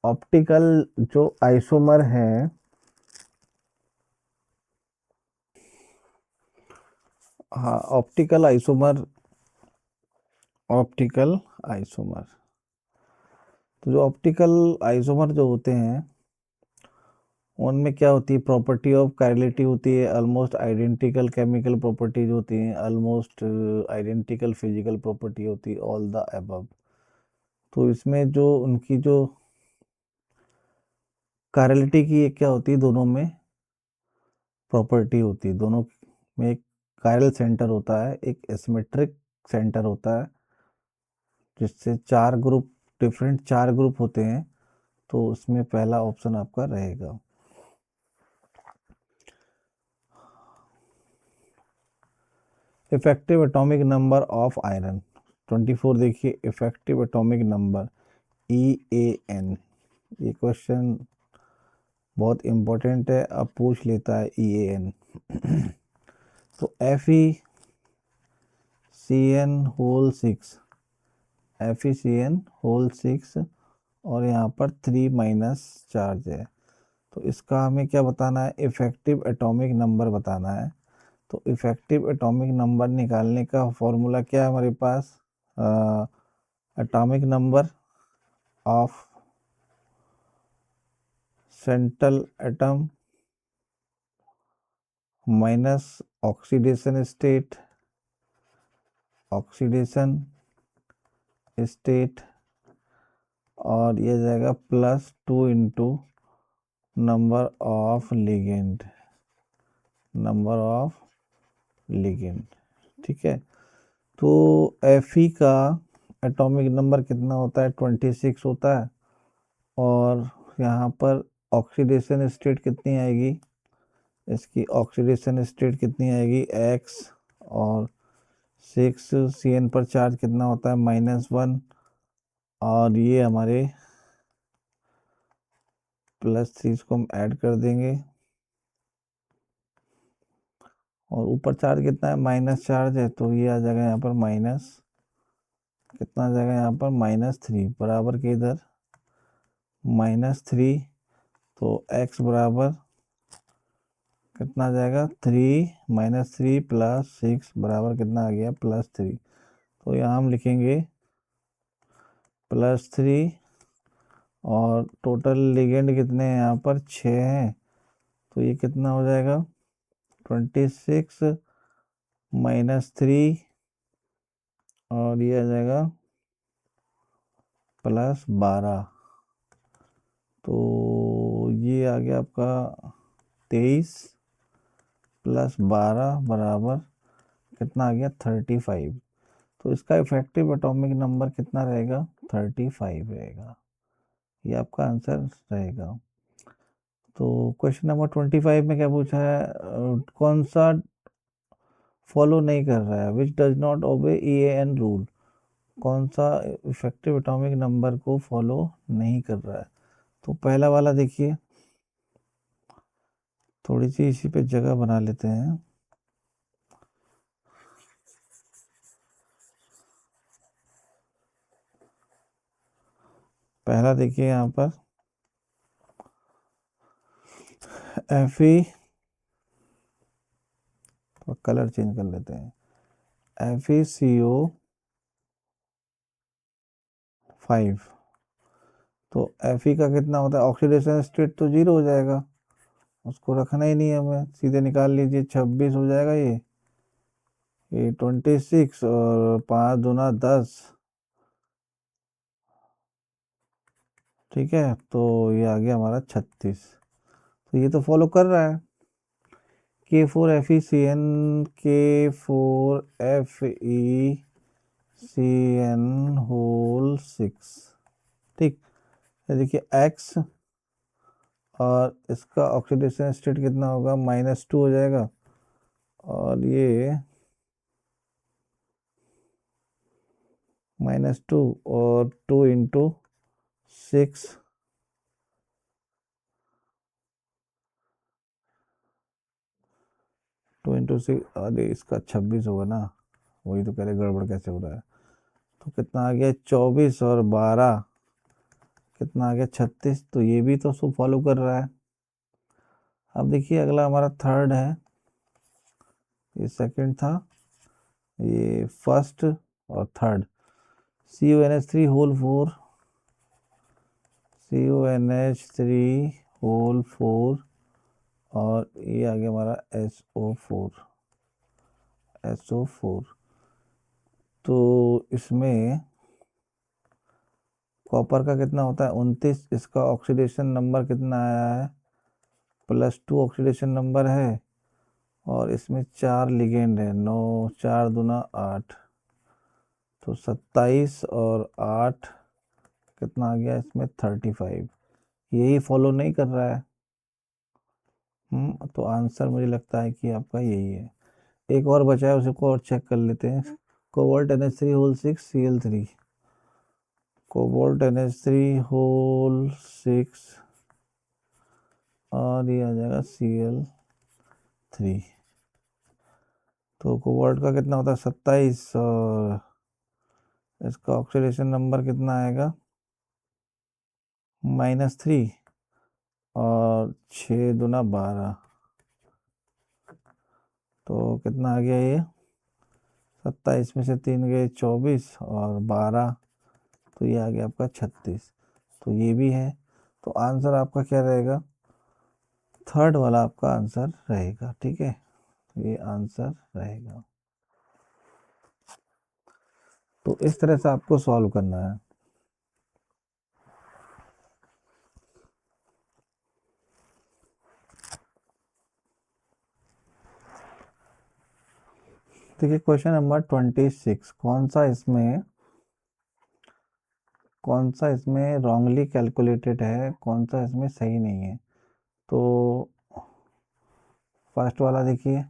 ऑप्टिकल जो आइसोमर है, हाँ ऑप्टिकल आइसोमर, ऑप्टिकल आइसोमर। तो जो ऑप्टिकल आइसोमर जो होते हैं उनमें क्या होती है, प्रॉपर्टी ऑफ कायरलिटी होती है, ऑलमोस्ट आइडेंटिकल केमिकल प्रॉपर्टीज होती हैं, ऑलमोस्ट आइडेंटिकल फिजिकल प्रॉपर्टी होती है, ऑल द अबव। तो इसमें जो उनकी जो कायरलिटी की एक क्या होती है, दोनों में प्रॉपर्टी होती है। दोनों में एक कायरल सेंटर होता है, एक एसिमेट्रिक सेंटर होता है, जिससे चार ग्रुप, डिफरेंट चार ग्रुप होते हैं। तो उसमें पहला ऑप्शन आपका रहेगा। Effective atomic number of iron 24। देखिए इफेक्टिव एटॉमिक नंबर EAN, ये क्वेश्चन बहुत इम्पोर्टेंट है, अब पूछ लेता है EAN। तो FeCN6, FeCN6 और यहाँ पर 3 माइनस चार्ज है। तो इसका हमें क्या बताना है, इफेक्टिव एटॉमिक नंबर बताना है। तो इफेक्टिव एटॉमिक नंबर निकालने का फॉर्मूला क्या है हमारे पास, atomic number of central atom minus oxidation state, oxidation state, और ये जाएगा +2 into number of ligand, number of ligand. ठीक है। तो Fe का एटॉमिक नंबर कितना होता है, 26 होता है। और यहाँ पर ऑक्सीडेशन स्टेट कितनी आएगी, इसकी ऑक्सीडेशन स्टेट कितनी आएगी, X। और 6 CN पर चार्ज कितना होता है, -1। और ये हमारे +3 को हम ऐड कर देंगे और ऊपर चार्ज कितना है, माइनस चार्ज है, तो ये आ जाएगा यहाँ पर माइनस, कितना आ जाएगा यहाँ पर -3 बराबर के इधर -3, तो x बराबर कितना आ जाएगा 3 -3 + 6 बराबर कितना आ गया +3। तो यहाँ हम लिखेंगे +3 और टोटल लिगेंड कितने हैं यहाँ पर 6 हैं, तो ये कितना हो जाएगा 26 -3 और ये आ जाएगा +12, तो ये आ गया आपका 23 + 12 बराबर कितना आ गया 35। तो इसका इफेक्टिव एटॉमिक नंबर कितना रहेगा 35 रहेगा, ये आपका आंसर रहेगा। तो क्वेश्चन नंबर 25 में क्या पूछा है, कौन सा फॉलो नहीं कर रहा है, which does not obey EAN rule, कौन सा इफेक्टिव एटॉमिक नंबर को फॉलो नहीं कर रहा है। तो पहला वाला देखिए, थोड़ी सी इसी पे जगह बना लेते हैं। पहला देखिए यहाँ पर Fe, तो कलर चेंज कर लेते हैं, FeCO5, तो Fe का कितना होता है, ऑक्सीडेशन स्टेट तो 0 हो जाएगा, उसको रखना ही नहीं है हमें, सीधे निकाल लीजिए 26 हो जाएगा ये 26 और 5 दूना 10, ठीक है, तो ये आ गया हमारा 36। तो ये तो फॉलो कर रहा है, K4FeCN, K4FeCN होल 6, ठीक। ये देखिए X और इसका ऑक्सीडेशन स्टेट कितना होगा -2 हो जाएगा, और ये -2 और 2 × 6, 2 × 6, अरे इसका 26 होगा ना, वही तो कह रहे गड़बड़ कैसे हो रहा है। तो कितना आ गया 24 और 12 कितना आ गया 36, तो ये भी तो उसको फॉलो कर रहा है। अब देखिए अगला हमारा थर्ड है, ये सेकंड था, ये फर्स्ट और third, CuNH3 whole 4, CuNH3 whole 4 और ये आ गया हमारा SO4, तो इसमें कॉपर का कितना होता है 29, इसका ऑक्सीडेशन नंबर कितना आया है +2 ऑक्सीडेशन नंबर है, और इसमें 4 लिगेंड है, 9 4 दूना 8, तो 27 और 8 कितना आ गया इसमें 35, यही फॉलो नहीं कर रहा है। तो आंसर मुझे लगता है कि आपका यही है। एक और बचा है, उसको और चेक कर लेते हैं, cobalt NH3 whole 6 Cl3, cobalt NH3 whole 6 और ये आ जाएगा Cl3, तो कोबाल्ट का कितना होता है 27 और इसका ऑक्सीडेशन नंबर कितना आएगा -3 और 6 दूना 12, तो कितना आ गया ये 27 में से 3 गए 24 और 12, तो ये आ गया आपका 36, तो ये भी है। तो आंसर आपका क्या रहेगा, थर्ड वाला आपका आंसर रहेगा, ठीक है, ये आंसर रहेगा। तो इस तरह से आपको सॉल्व करना है। देखिए क्वेश्चन नंबर 26, कौन सा इसमें रॉन्गली कैलकुलेटेड है, कौन सा इसमें सही नहीं है। तो फर्स्ट वाला देखिए,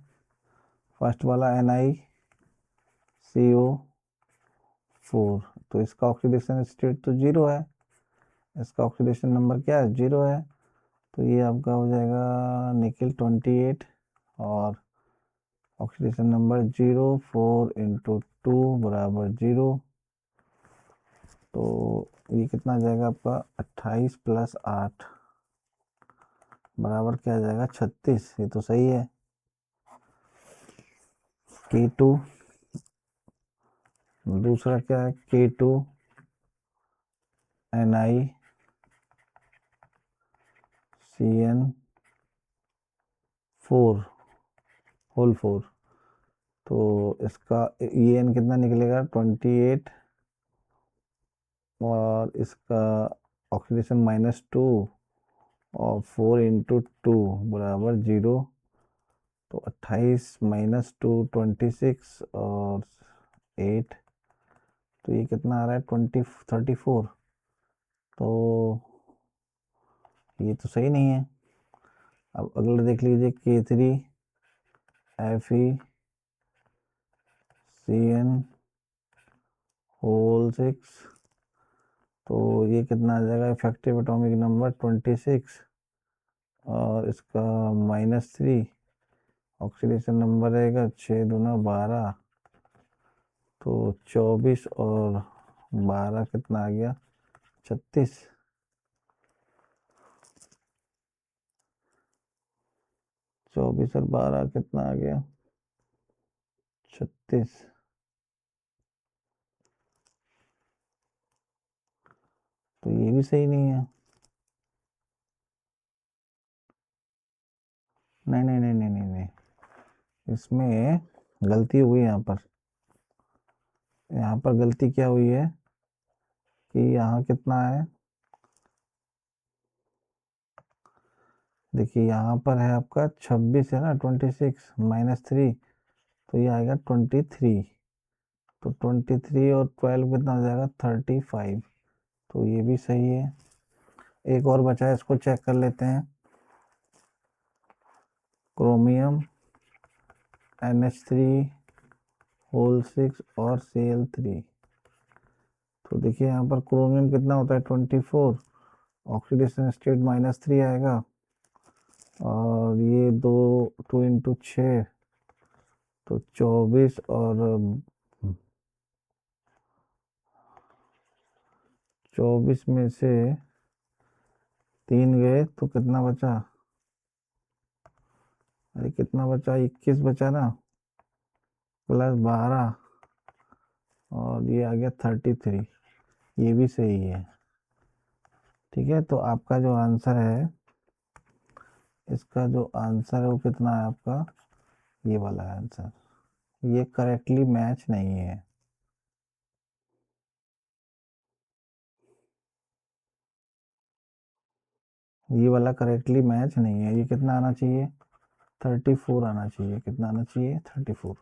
फर्स्ट वाला NiCO4, तो इसका ऑक्सीडेशन स्टेट तो 0 है, इसका ऑक्सीडेशन नंबर क्या है 0 है, तो ये आपका हो जाएगा निकेल 28 और ऑक्सीडेशन नंबर 0, 4 इंटू 2 बराबर 0। तो ये कितना आ जाएगा आपका 28 प्लस 8 बराबर क्या आ जाएगा 36। ये तो सही है। K2 दूसरा क्या है K2 Ni CN4 होल 4। तो इसका En कितना निकलेगा 28 और इसका ऑक्सीडेशन -2 और 4 इंटू 2 बराबर 0। तो 28 -2 26 और 8। तो ये कितना आ रहा है 34। तो ये तो सही नहीं है। अब अगला देख लीजिए K3 FeCN होल 6। तो ये कितना आ जाएगा इफेक्टिव एटॉमिक नंबर 26 और इसका -3। ऑक्सीडेशन नंबर रहेगा 6 दूना 12। तो 24 और 12 कितना आ गया 36। 24 और 12 कितना आ गया 36। तो ये भी सही नहीं है। नहीं नहीं नहीं नहीं नहीं नहीं, इसमें गलती हुई है यहाँ पर गलती क्या हुई है कि यहाँ कितना है। देखिए यहाँ पर है आपका 26 है ना 26 -3। तो ये आएगा 23। तो 23 और 12 कितना हो जाएगा 35। तो ये भी सही है। एक और बचा है इसको चेक कर लेते हैं। क्रोमियम NH3 होल 6 और Cl3। तो देखिए यहाँ पर क्रोमियम कितना होता है 24। ऑक्सीडेशन स्टेट -3 आएगा और ये 2 इंटू 6 तो 24 और 24 में से 3 गए तो कितना बचा। अरे कितना बचा 21 बचा ना प्लस 12 और ये आ गया 33। ये भी सही है। ठीक है तो आपका जो आंसर है इसका जो आंसर है वो कितना है आपका ये वाला आंसर। ये करेक्टली मैच नहीं है। ये वाला करेक्टली मैच नहीं है। ये कितना आना चाहिए 34 आना चाहिए। कितना आना चाहिए 34।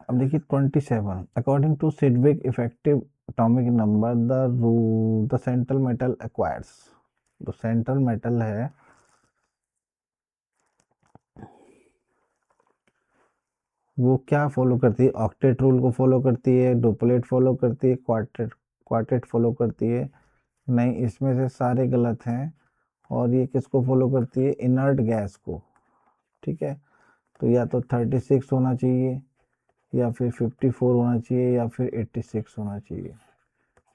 अब देखिए 27 according to Sidgwick effective atomic number the central metal acquires. तो सेंट्रल मेटल है वो क्या फॉलो करती है ऑक्टेट रूल को फॉलो करती है डुप्लेट फॉलो करती है क्वार्टेट फॉलो करती है। नहीं इसमें से सारे गलत हैं। और ये किसको फॉलो करती है इनर्ट गैस को। ठीक है तो या तो 36 होना चाहिए या फिर 54 होना चाहिए या फिर 86 होना चाहिए।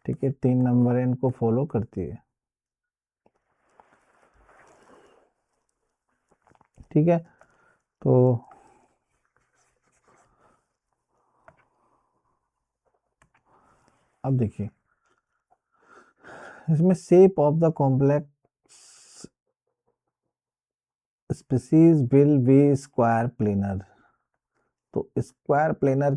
ठीक है 3 नंबर इनको फॉलो करती है। ठीक है तो अब देखिए इसमें shape of the complex species will be square planar. तो स्क्वायर प्लेनर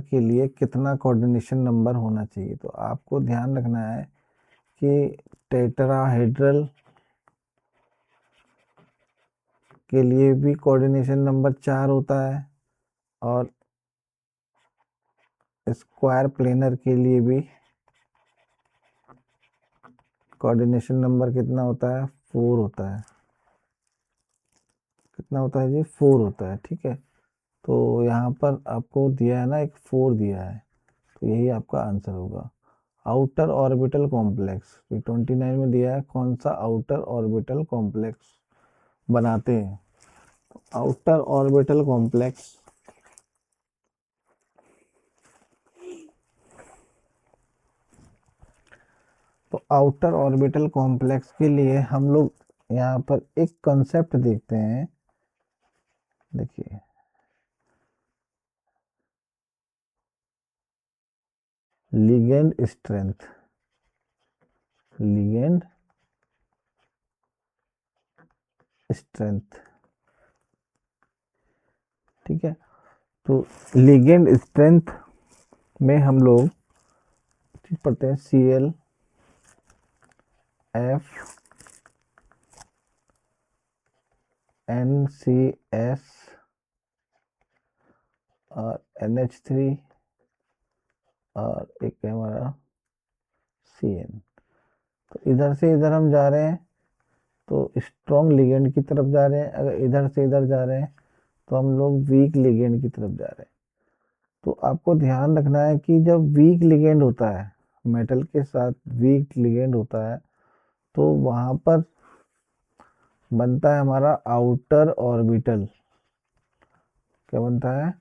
के लिए कितना कोऑर्डिनेशन नंबर होना चाहिए। तो आपको ध्यान रखना है कि टेट्राहेड्रल के लिए भी कोऑर्डिनेशन नंबर 4 होता है और स्क्वायर प्लेनर के लिए भी कोऑर्डिनेशन नंबर कितना होता है 4 होता है। कितना होता है जी 4 होता है। ठीक है तो यहाँ पर आपको दिया है ना एक 4 दिया है। तो यही आपका आंसर होगा। आउटर ऑर्बिटल कॉम्प्लेक्स 29 में दिया है कौन सा आउटर ऑर्बिटल कॉम्प्लेक्स बनाते हैं। आउटर ऑर्बिटल कॉम्प्लेक्स, तो आउटर ऑर्बिटल कॉम्प्लेक्स के लिए हम लोग यहाँ पर एक कंसेप्ट देखते हैं। देखिए, लिगेंड स्ट्रेंथ, लिगेंड स्ट्रेंथ, ठीक है। तो लिगेंड स्ट्रेंथ में हम लोग पढ़ते हैं Cl F NCS और NH3 और एक है हमारा Cn। तो इधर से इधर हम जा रहे हैं तो स्ट्रॉन्ग लिगेंड की तरफ जा रहे हैं, अगर इधर से इधर जा रहे हैं तो हम लोग वीक लिगेंड की तरफ जा रहे हैं। तो आपको ध्यान रखना है कि जब वीक लिगेंड होता है, मेटल के साथ वीक लिगेंड होता है, तो वहां पर बनता है हमारा आउटर ऑर्बिटल। क्या बनता है?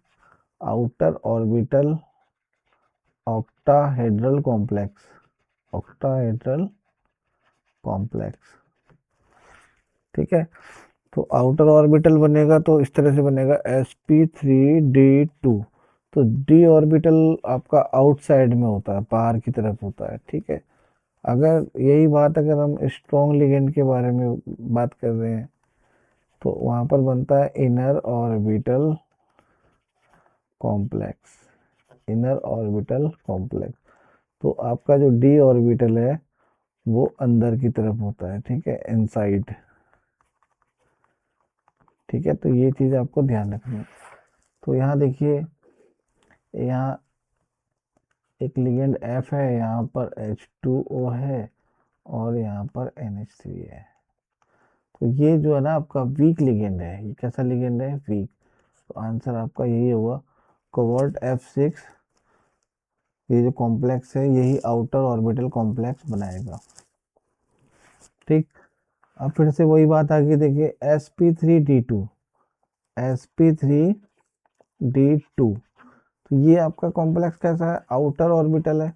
Outer orbital octahedral complex, octahedral complex, ठीक है। तो आउटर ऑर्बिटल बनेगा तो इस तरह से बनेगा sp3d2। तो डी ऑर्बिटल आपका आउटसाइड में होता है, बाहर की तरफ होता है, ठीक है। अगर यही बात अगर हम स्ट्रॉन्ग लिगेंड के बारे में बात कर रहे हैं तो वहां पर बनता है inner orbital complex, inner orbital complex. तो आपका जो डी ऑर्बिटल है वो अंदर की तरफ होता है, ठीक है, इनसाइड, ठीक है। तो ये चीज आपको ध्यान रखनी है। तो यहाँ देखिए, यहाँ एक लिगेंड F है, यहाँ पर H2O है और यहाँ पर NH3 है। तो ये जो है ना आपका वीक लिगेंड है। ये कैसा लिगेंड है? वीक। तो आंसर आपका यही होगा, कोबाल्ट F6। ये जो कॉम्प्लेक्स है यही आउटर ऑर्बिटल कॉम्प्लेक्स बनाएगा, ठीक। अब फिर से वही बात आ गई, देखिए sp3d2, sp3d2। तो ये आपका कॉम्प्लेक्स कैसा है? आउटर ऑर्बिटल है।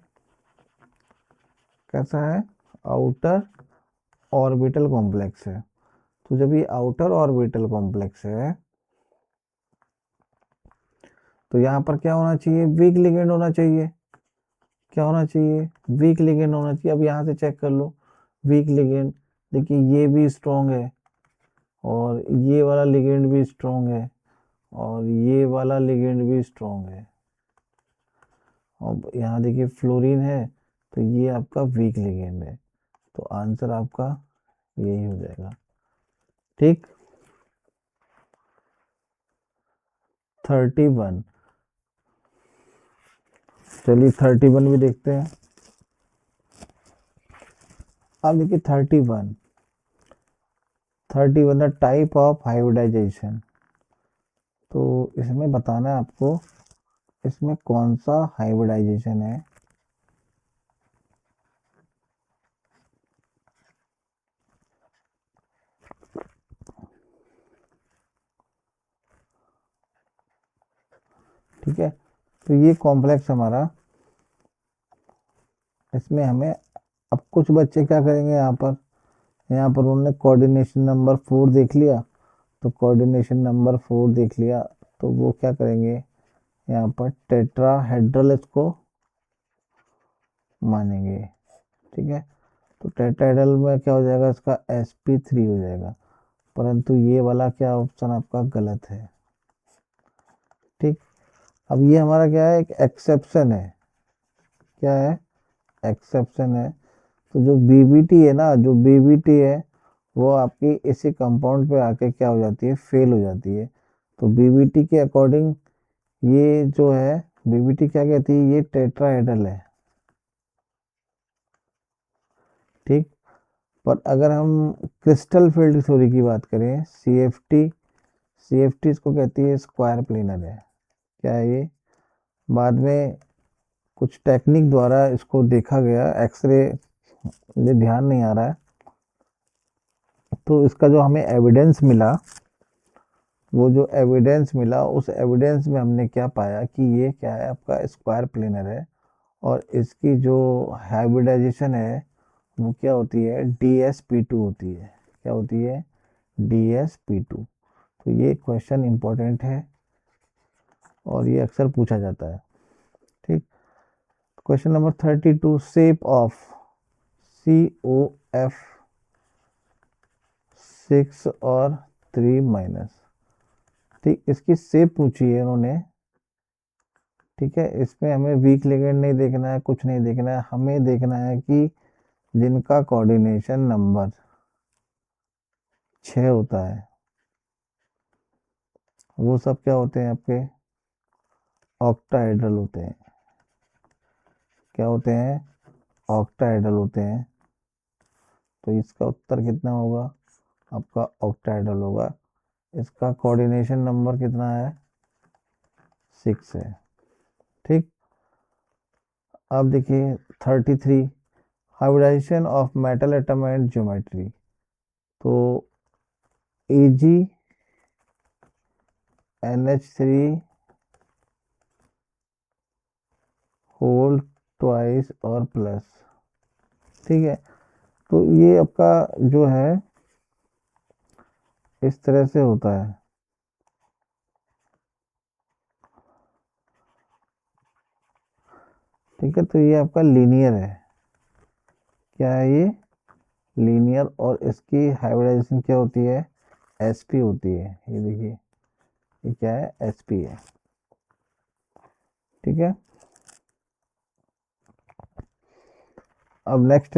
कैसा है? आउटर ऑर्बिटल कॉम्प्लेक्स है। तो जब ये आउटर ऑर्बिटल कॉम्प्लेक्स है तो यहाँ पर क्या होना चाहिए? वीक लिगेंड होना चाहिए। क्या होना चाहिए? वीक लिगेंड होना चाहिए। अब यहाँ से चेक कर लो वीक लिगेंड, देखिए ये भी स्ट्रॉन्ग है और ये वाला लिगेंड भी स्ट्रॉन्ग है और ये वाला लिगेंड भी स्ट्रॉन्ग है। अब यहाँ देखिए फ्लोरीन है, तो ये आपका वीक लिगेंड है। तो आंसर आपका यही हो जाएगा, ठीक। 31, चलिए 31 भी देखते हैं। अब देखिए 31 द टाइप ऑफ हाइब्रिडाइजेशन। तो इसमें बताना है आपको इसमें कौन सा हाइब्रिडाइजेशन है। ठीक है, तो ये कॉम्प्लेक्स हमारा, इसमें हमें, अब कुछ बच्चे क्या करेंगे, यहाँ पर उन्होंने कोऑर्डिनेशन नंबर 4 देख लिया। तो कोऑर्डिनेशन नंबर 4 देख लिया तो वो क्या करेंगे, यहाँ पर टेट्राहेड्रल इसको मानेंगे, ठीक है। तो टेट्राहेड्रल में क्या हो जाएगा, इसका sp3 हो जाएगा। परंतु ये वाला क्या ऑप्शन आपका गलत है, ठीक। अब ये हमारा क्या है, एक एक्सेप्शन है। क्या है? एक्सेप्शन है। तो जो बीबीटी है ना, जो बीबीटी है वो आपकी इसी कंपाउंड पे आके क्या हो जाती है, फेल हो जाती है। तो बीबीटी के अकॉर्डिंग ये जो है, बीबीटी क्या कहती है, ये टेट्राहेड्रल है, ठीक। पर अगर हम क्रिस्टल फील्ड थ्योरी की बात करें, सीएफटी, सीएफटी इसको कहती है स्क्वायर प्लेनर है। क्या है ये? बाद में कुछ टेक्निक द्वारा इसको देखा गया, एक्सरे, मुझे ध्यान नहीं आ रहा है, तो इसका जो हमें एविडेंस मिला, वो जो एविडेंस मिला उस एविडेंस में हमने क्या पाया कि ये क्या है, आपका स्क्वायर प्लेनर है और इसकी जो हाइब्रिडाइजेशन है वो क्या होती है, DsP2 होती है। क्या होती है, DsP2। तो ये क्वेश्चन इंपॉर्टेंट है और ये अक्सर पूछा जाता है। ठीक, question number 32, shape of COF 6 और 3 माइनस। ठीक, इसकी शेप पूछी है इन्होंने। ठीक है, इसमें हमें वीक लिगेंड नहीं देखना है, कुछ नहीं देखना है, हमें देखना है कि जिनका कोऑर्डिनेशन नंबर 6 होता है वो सब क्या होते हैं, आपके ऑक्टाहेड्रल होते हैं। क्या होते हैं, ऑक्टाहेड्रल होते हैं। तो इसका उत्तर कितना होगा, आपका ऑक्टाहेड्रल होगा। इसका कोऑर्डिनेशन नंबर कितना है, 6 है। ठीक, अब देखिए 33, hybridisation of metal atom and geometry. तो AgNH3 होल ट्वाइस और प्लस। ठीक है, तो ये आपका जो है इस तरह से होता है। ठीक है, तो ये आपका लीनियर है। क्या है ये, लीनियर, और इसकी हाइब्रिडाइजेशन क्या होती है, sp होती है। ये देखिए, ये क्या है, sp है। ठीक है, अब नेक्स्ट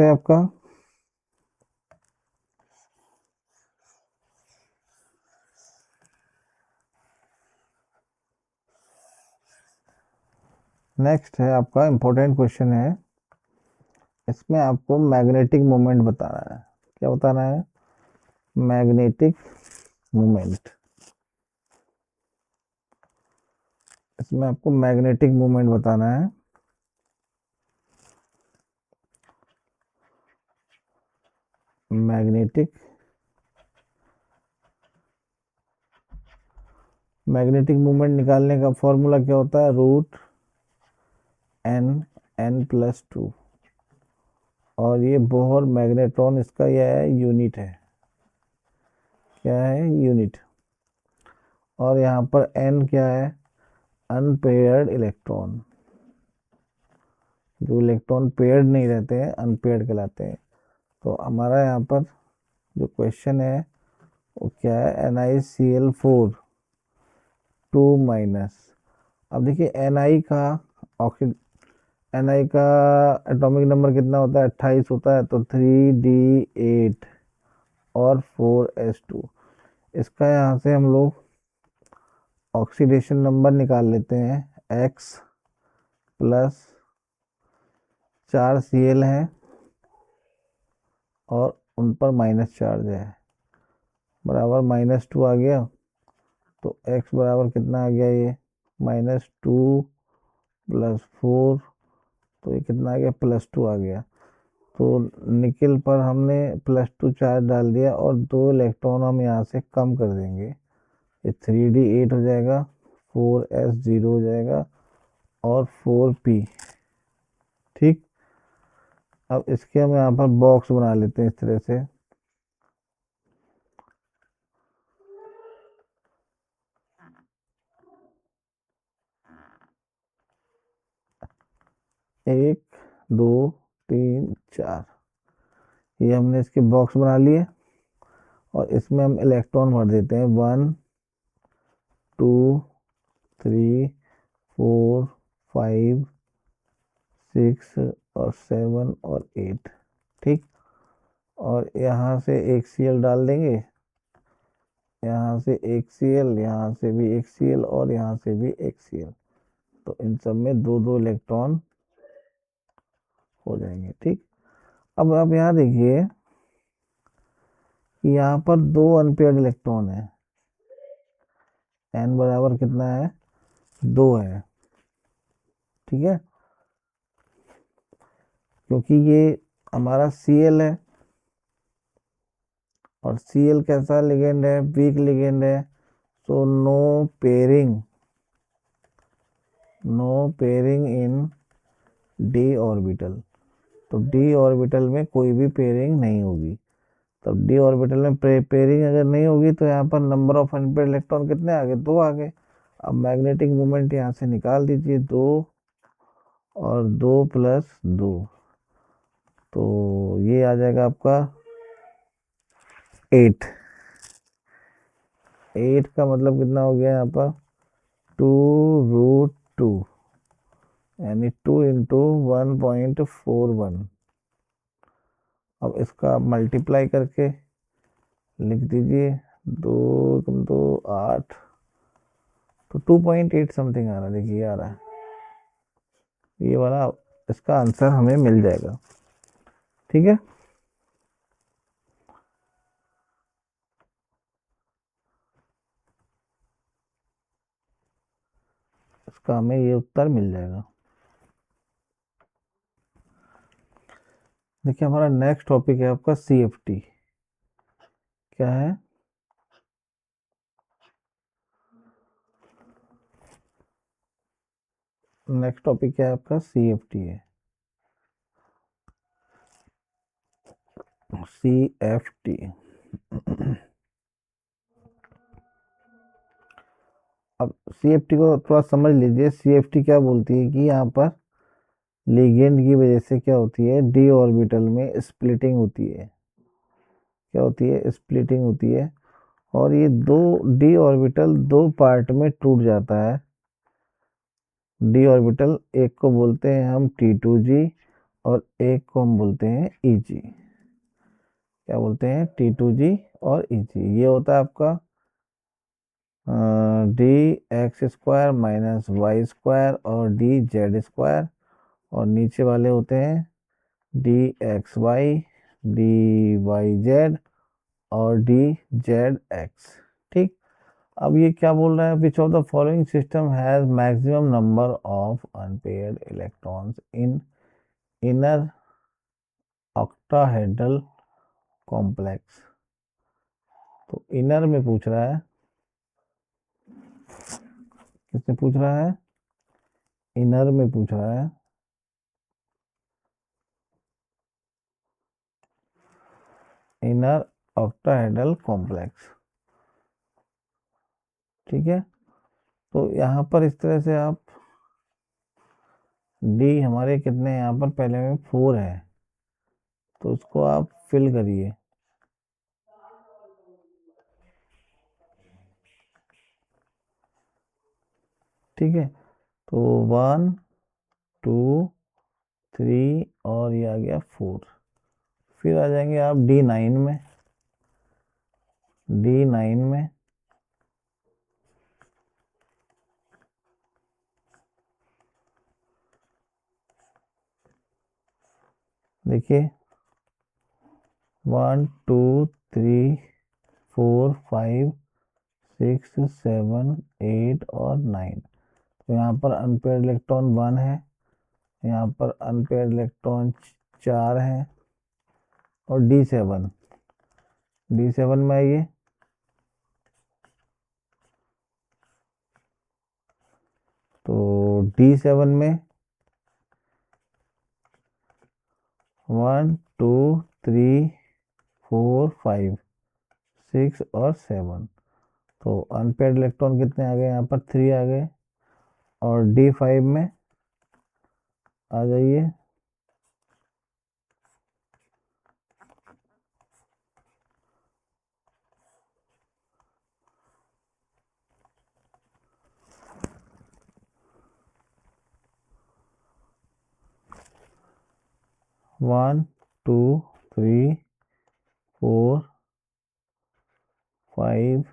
है आपका इंपॉर्टेंट क्वेश्चन है। इसमें आपको मैग्नेटिक मोमेंट बताना है। क्या बताना है, मैग्नेटिक मोमेंट। इसमें आपको मैग्नेटिक मोमेंट बताना है। मैग्नेटिक मोमेंट निकालने का फॉर्मूला क्या होता है, √n+2। और ये बोहर मैग्नेट्रॉन, इसका यह है यूनिट है। क्या है, यूनिट। और यहाँ पर n क्या है, अनपेयर्ड इलेक्ट्रॉन। जो इलेक्ट्रॉन पेयर्ड नहीं रहते हैं अनपेयर्ड कहलाते हैं। तो हमारा यहाँ पर जो क्वेश्चन है वो क्या है, NiCl4 2 माइनस। अब देखिए Ni का एटॉमिक नंबर कितना होता है, 28 होता है। तो 3D8 और 4s2। इसका यहाँ से हम लोग ऑक्सीडेशन नंबर निकाल लेते हैं, X प्लस 4Cl है और उन पर माइनस चार्ज है, बराबर -2 आ गया। तो x बराबर कितना आ गया, ये -2 + 4, तो ये कितना आ गया, +2 आ गया। तो निकिल पर हमने +2 चार्ज डाल दिया और 2 इलेक्ट्रॉन हम यहाँ से कम कर देंगे। ये 3D8 हो जाएगा, 4s0 हो जाएगा और 4p। ठीक, अब इसके हम यहाँ पर बॉक्स बना लेते हैं इस तरह से। एक, दो, तीन, चार, ये हमने इसके बॉक्स बना लिए और इसमें हम इलेक्ट्रॉन भर देते हैं, 1 2 3 4 5 6 और 7 और 8। ठीक, और यहाँ से एक Cl डाल देंगे, यहाँ से एक Cl, यहाँ से भी एक Cl और यहाँ से भी एक Cl। तो इन सब में 2-2 इलेक्ट्रॉन हो जाएंगे। ठीक, अब आप यहाँ देखिए कि यहाँ पर 2 अनपेयर्ड इलेक्ट्रॉन है, n बराबर कितना है, 2 है। ठीक है, क्योंकि ये हमारा Cl है और Cl कैसा लिगेंड है, वीक लिगेंड है, तो नो पेयरिंग इन डी ऑर्बिटल। तो डी ऑर्बिटल में कोई भी पेयरिंग नहीं होगी। तब डी ऑर्बिटल में पेयरिंग अगर नहीं होगी तो यहाँ पर नंबर ऑफ अनपेयर्ड इलेक्ट्रॉन कितने आ गए, 2 आ गए। अब मैग्नेटिक मोमेंट यहाँ से निकाल दीजिए, 2 और 2 प्लस 2, तो ये आ जाएगा आपका 8। 8 का मतलब कितना हो गया यहाँ पर, 2√2, यानी 2 इंटू 1.41। अब इसका मल्टीप्लाई करके लिख दीजिए, 2 8, तो 2.8 समथिंग आ रहा है। देखिए आ रहा है ये वाला, इसका आंसर हमें मिल जाएगा। ठीक है, इसका हमें ये उत्तर मिल जाएगा। देखिए हमारा नेक्स्ट टॉपिक है आपका CFT। क्या है, नेक्स्ट टॉपिक क्या है आपका, CFT है। CFT अब CFT को थोड़ा समझ लीजिए। CFT क्या बोलती है कि यहाँ पर लिगेंड की वजह से क्या होती है, डी ऑर्बिटल में स्प्लिटिंग होती है। क्या होती है, स्प्लिटिंग होती है, और ये दो डी ऑर्बिटल 2 पार्ट में टूट जाता है। डी ऑर्बिटल एक को बोलते हैं हम T2G और एक को हम बोलते हैं EG। क्या बोलते हैं, T2G और EG। ये होता है आपका DX² माइनस Y² और DZ², और नीचे वाले होते हैं DXY, DYZ और DZX। ठीक, अब ये क्या बोल रहा है, which of the following system has maximum number of unpaired electrons in inner octahedral complex. तो इनर में पूछ रहा है, किसने पूछ रहा है, इनर में पूछ रहा है। Inner octahedral complex. ठीक है, तो यहाँ पर इस तरह से आप डी हमारे कितने यहाँ पर पहले में 4 है, तो उसको आप फिल करिए। ठीक है, तो 1 2 3 और ये आ गया 4। फिर आ जाएंगे आप D9 में। D9 में देखिए 1 2 3 4 5 6 7 8 और 9। तो यहाँ पर अनपेयर्ड इलेक्ट्रॉन 1 है, यहाँ पर अनपेयर्ड इलेक्ट्रॉन 4 है, और D7 में आइए। तो D7 में 1 2 3 4 5 6 और 7। तो अनपेयर्ड इलेक्ट्रॉन कितने आ गए, यहाँ पर 3 आ गए। और D5 में आ जाइए, 1 2 3 4 5।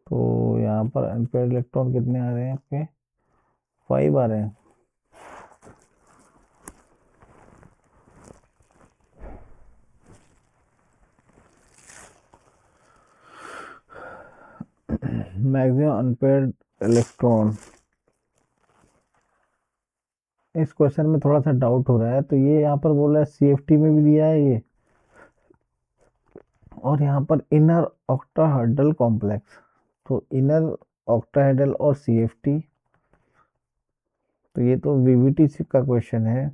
तो यहाँ पर अनपेयर्ड इलेक्ट्रॉन कितने आ रहे हैं आपके, 5 आ रहे हैं। मैक्सिमम अनपेयर्ड इलेक्ट्रॉन, इस क्वेश्चन में थोड़ा सा डाउट हो रहा है। तो ये यहाँ पर बोल रहा है CFT में भी दिया है ये, और यहाँ पर इनर ऑक्टाहेड्रल कॉम्प्लेक्स, तो इनर ऑक्टाहेड्रल और CFT, तो ये तो VVT का क्वेश्चन है।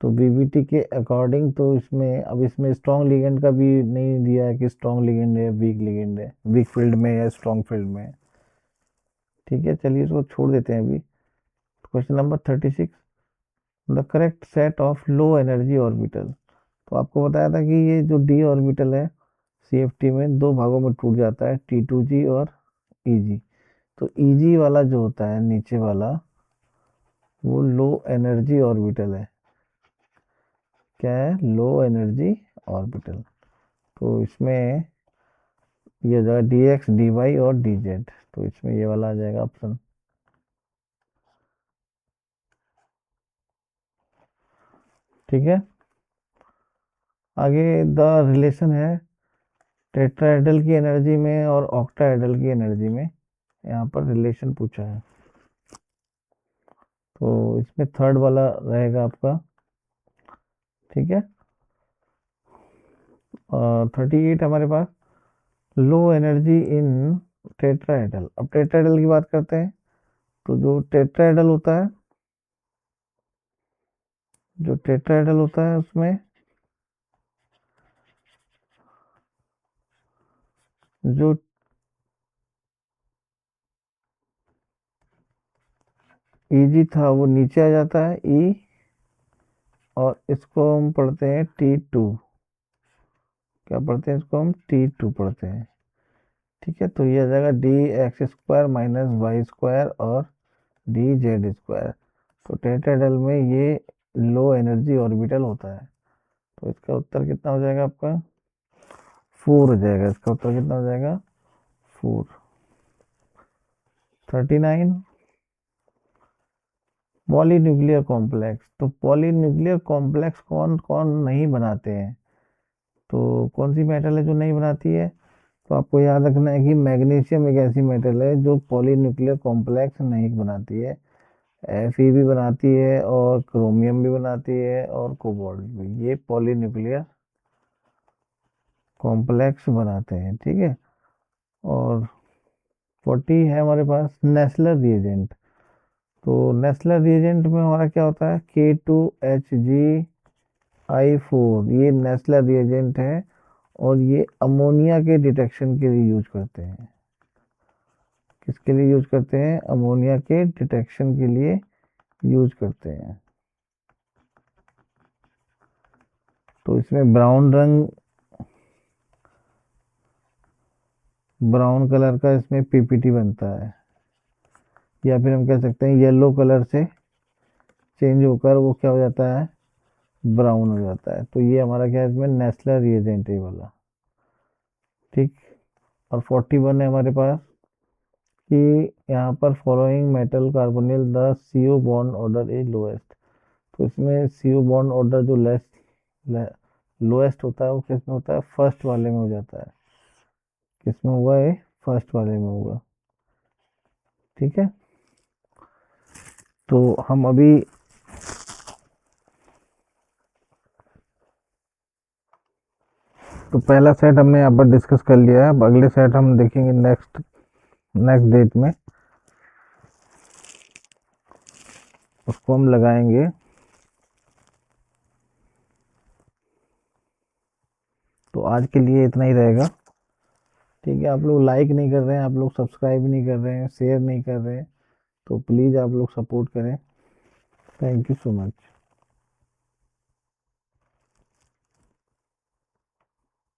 तो VVT के अकॉर्डिंग तो इसमें अब इसमें स्ट्रॉन्ग लिगेंड का भी नहीं दिया है कि स्ट्रॉन्ग लिगेंड है वीक लिगेंड है, वीक फील्ड में या स्ट्रॉन्ग फील्ड में। ठीक है, चलिए इसको छोड़ देते हैं अभी। Question number 36, the correct set of low energy orbital. तो आपको बताया था कि ये जो डी ऑर्बिटल है CFT में दो भागों में टूट जाता है, T2G और EG। तो EG वाला जो होता है नीचे वाला, वो लो एनर्जी ऑर्बिटल है। क्या है? Low energy orbital. तो इसमें ये हो जाएगा DX DY और DZ, तो इसमें ये वाला आ जाएगा ऑप्शन। ठीक है, आगे द रिलेशन है टेट्राहेड्रल की एनर्जी में और ऑक्टाहेड्रल की एनर्जी में, यहाँ पर रिलेशन पूछा है। तो इसमें थर्ड वाला रहेगा आपका। ठीक है, 38 हमारे पास, लो एनर्जी इन टेट्राहेड्रल। अब टेट्राहेड्रल की बात करते हैं, तो जो टेट्राहेड्रल होता है उसमें जो EG था वो नीचे आ जाता है E, और इसको हम पढ़ते हैं T2। क्या पढ़ते हैं इसको? हम T2 पढ़ते हैं। ठीक है, तो ये आ जाएगा DX² माइनस Y² और DZ²। तो टेट्राहेड्रल में ये लो एनर्जी ऑर्बिटल होता है। तो इसका उत्तर कितना हो जाएगा आपका? 4 हो जाएगा। इसका उत्तर कितना हो जाएगा? 4। 39, पॉलीन्यूक्लियर कॉम्प्लेक्स। तो पॉलीन्यूक्लियर कॉम्प्लेक्स कौन कौन नहीं बनाते हैं? तो कौन सी मेटल है जो नहीं बनाती है? तो आपको याद रखना है कि मैग्नीशियम एक ऐसी मेटल है जो पॉलीन्यूक्लियर कॉम्प्लेक्स नहीं बनाती है। Fe भी बनाती है और क्रोमियम भी बनाती है और कोबाल्ट भी, ये पॉलीन्यूक्लियर कॉम्प्लेक्स बनाते हैं। ठीक है, और 40 है हमारे पास नेस्लर रिएजेंट। तो नेस्लर रिएजेंट में हमारा क्या होता है? K2HgI4, ये नेस्लर रिएजेंट है और ये अमोनिया के डिटेक्शन के लिए यूज करते हैं। किसके लिए यूज करते हैं? अमोनिया के डिटेक्शन के लिए यूज करते हैं। तो इसमें ब्राउन कलर का इसमें PPT बनता है, या फिर हम कह सकते हैं येलो कलर से चेंज होकर वो क्या हो जाता है? ब्राउन हो जाता है। तो ये हमारा क्या है? इसमें नेस्लर रिएजेंट है वाला। ठीक, और 41 है हमारे पास कि यहाँ पर following metal carbonyl the CO bond order is lowest. तो इसमें CO बॉन्ड ऑर्डर जो लोएस्ट होता है वो किस में होता है? फर्स्ट वाले में हो जाता है। किस में हुआ है? फर्स्ट वाले में होगा। ठीक है, तो हम अभी तो पहला सेट हमने यहाँ पर डिस्कस कर लिया है। अब अगले सेट हम देखेंगे नेक्स्ट डेट में, उसको हम लगाएंगे। तो आज के लिए इतना ही रहेगा। ठीक है, आप लोग लाइक नहीं कर रहे हैं, आप लोग सब्सक्राइब नहीं कर रहे हैं, शेयर नहीं कर रहे हैं, तो प्लीज़ आप लोग सपोर्ट करें। Thank you so much.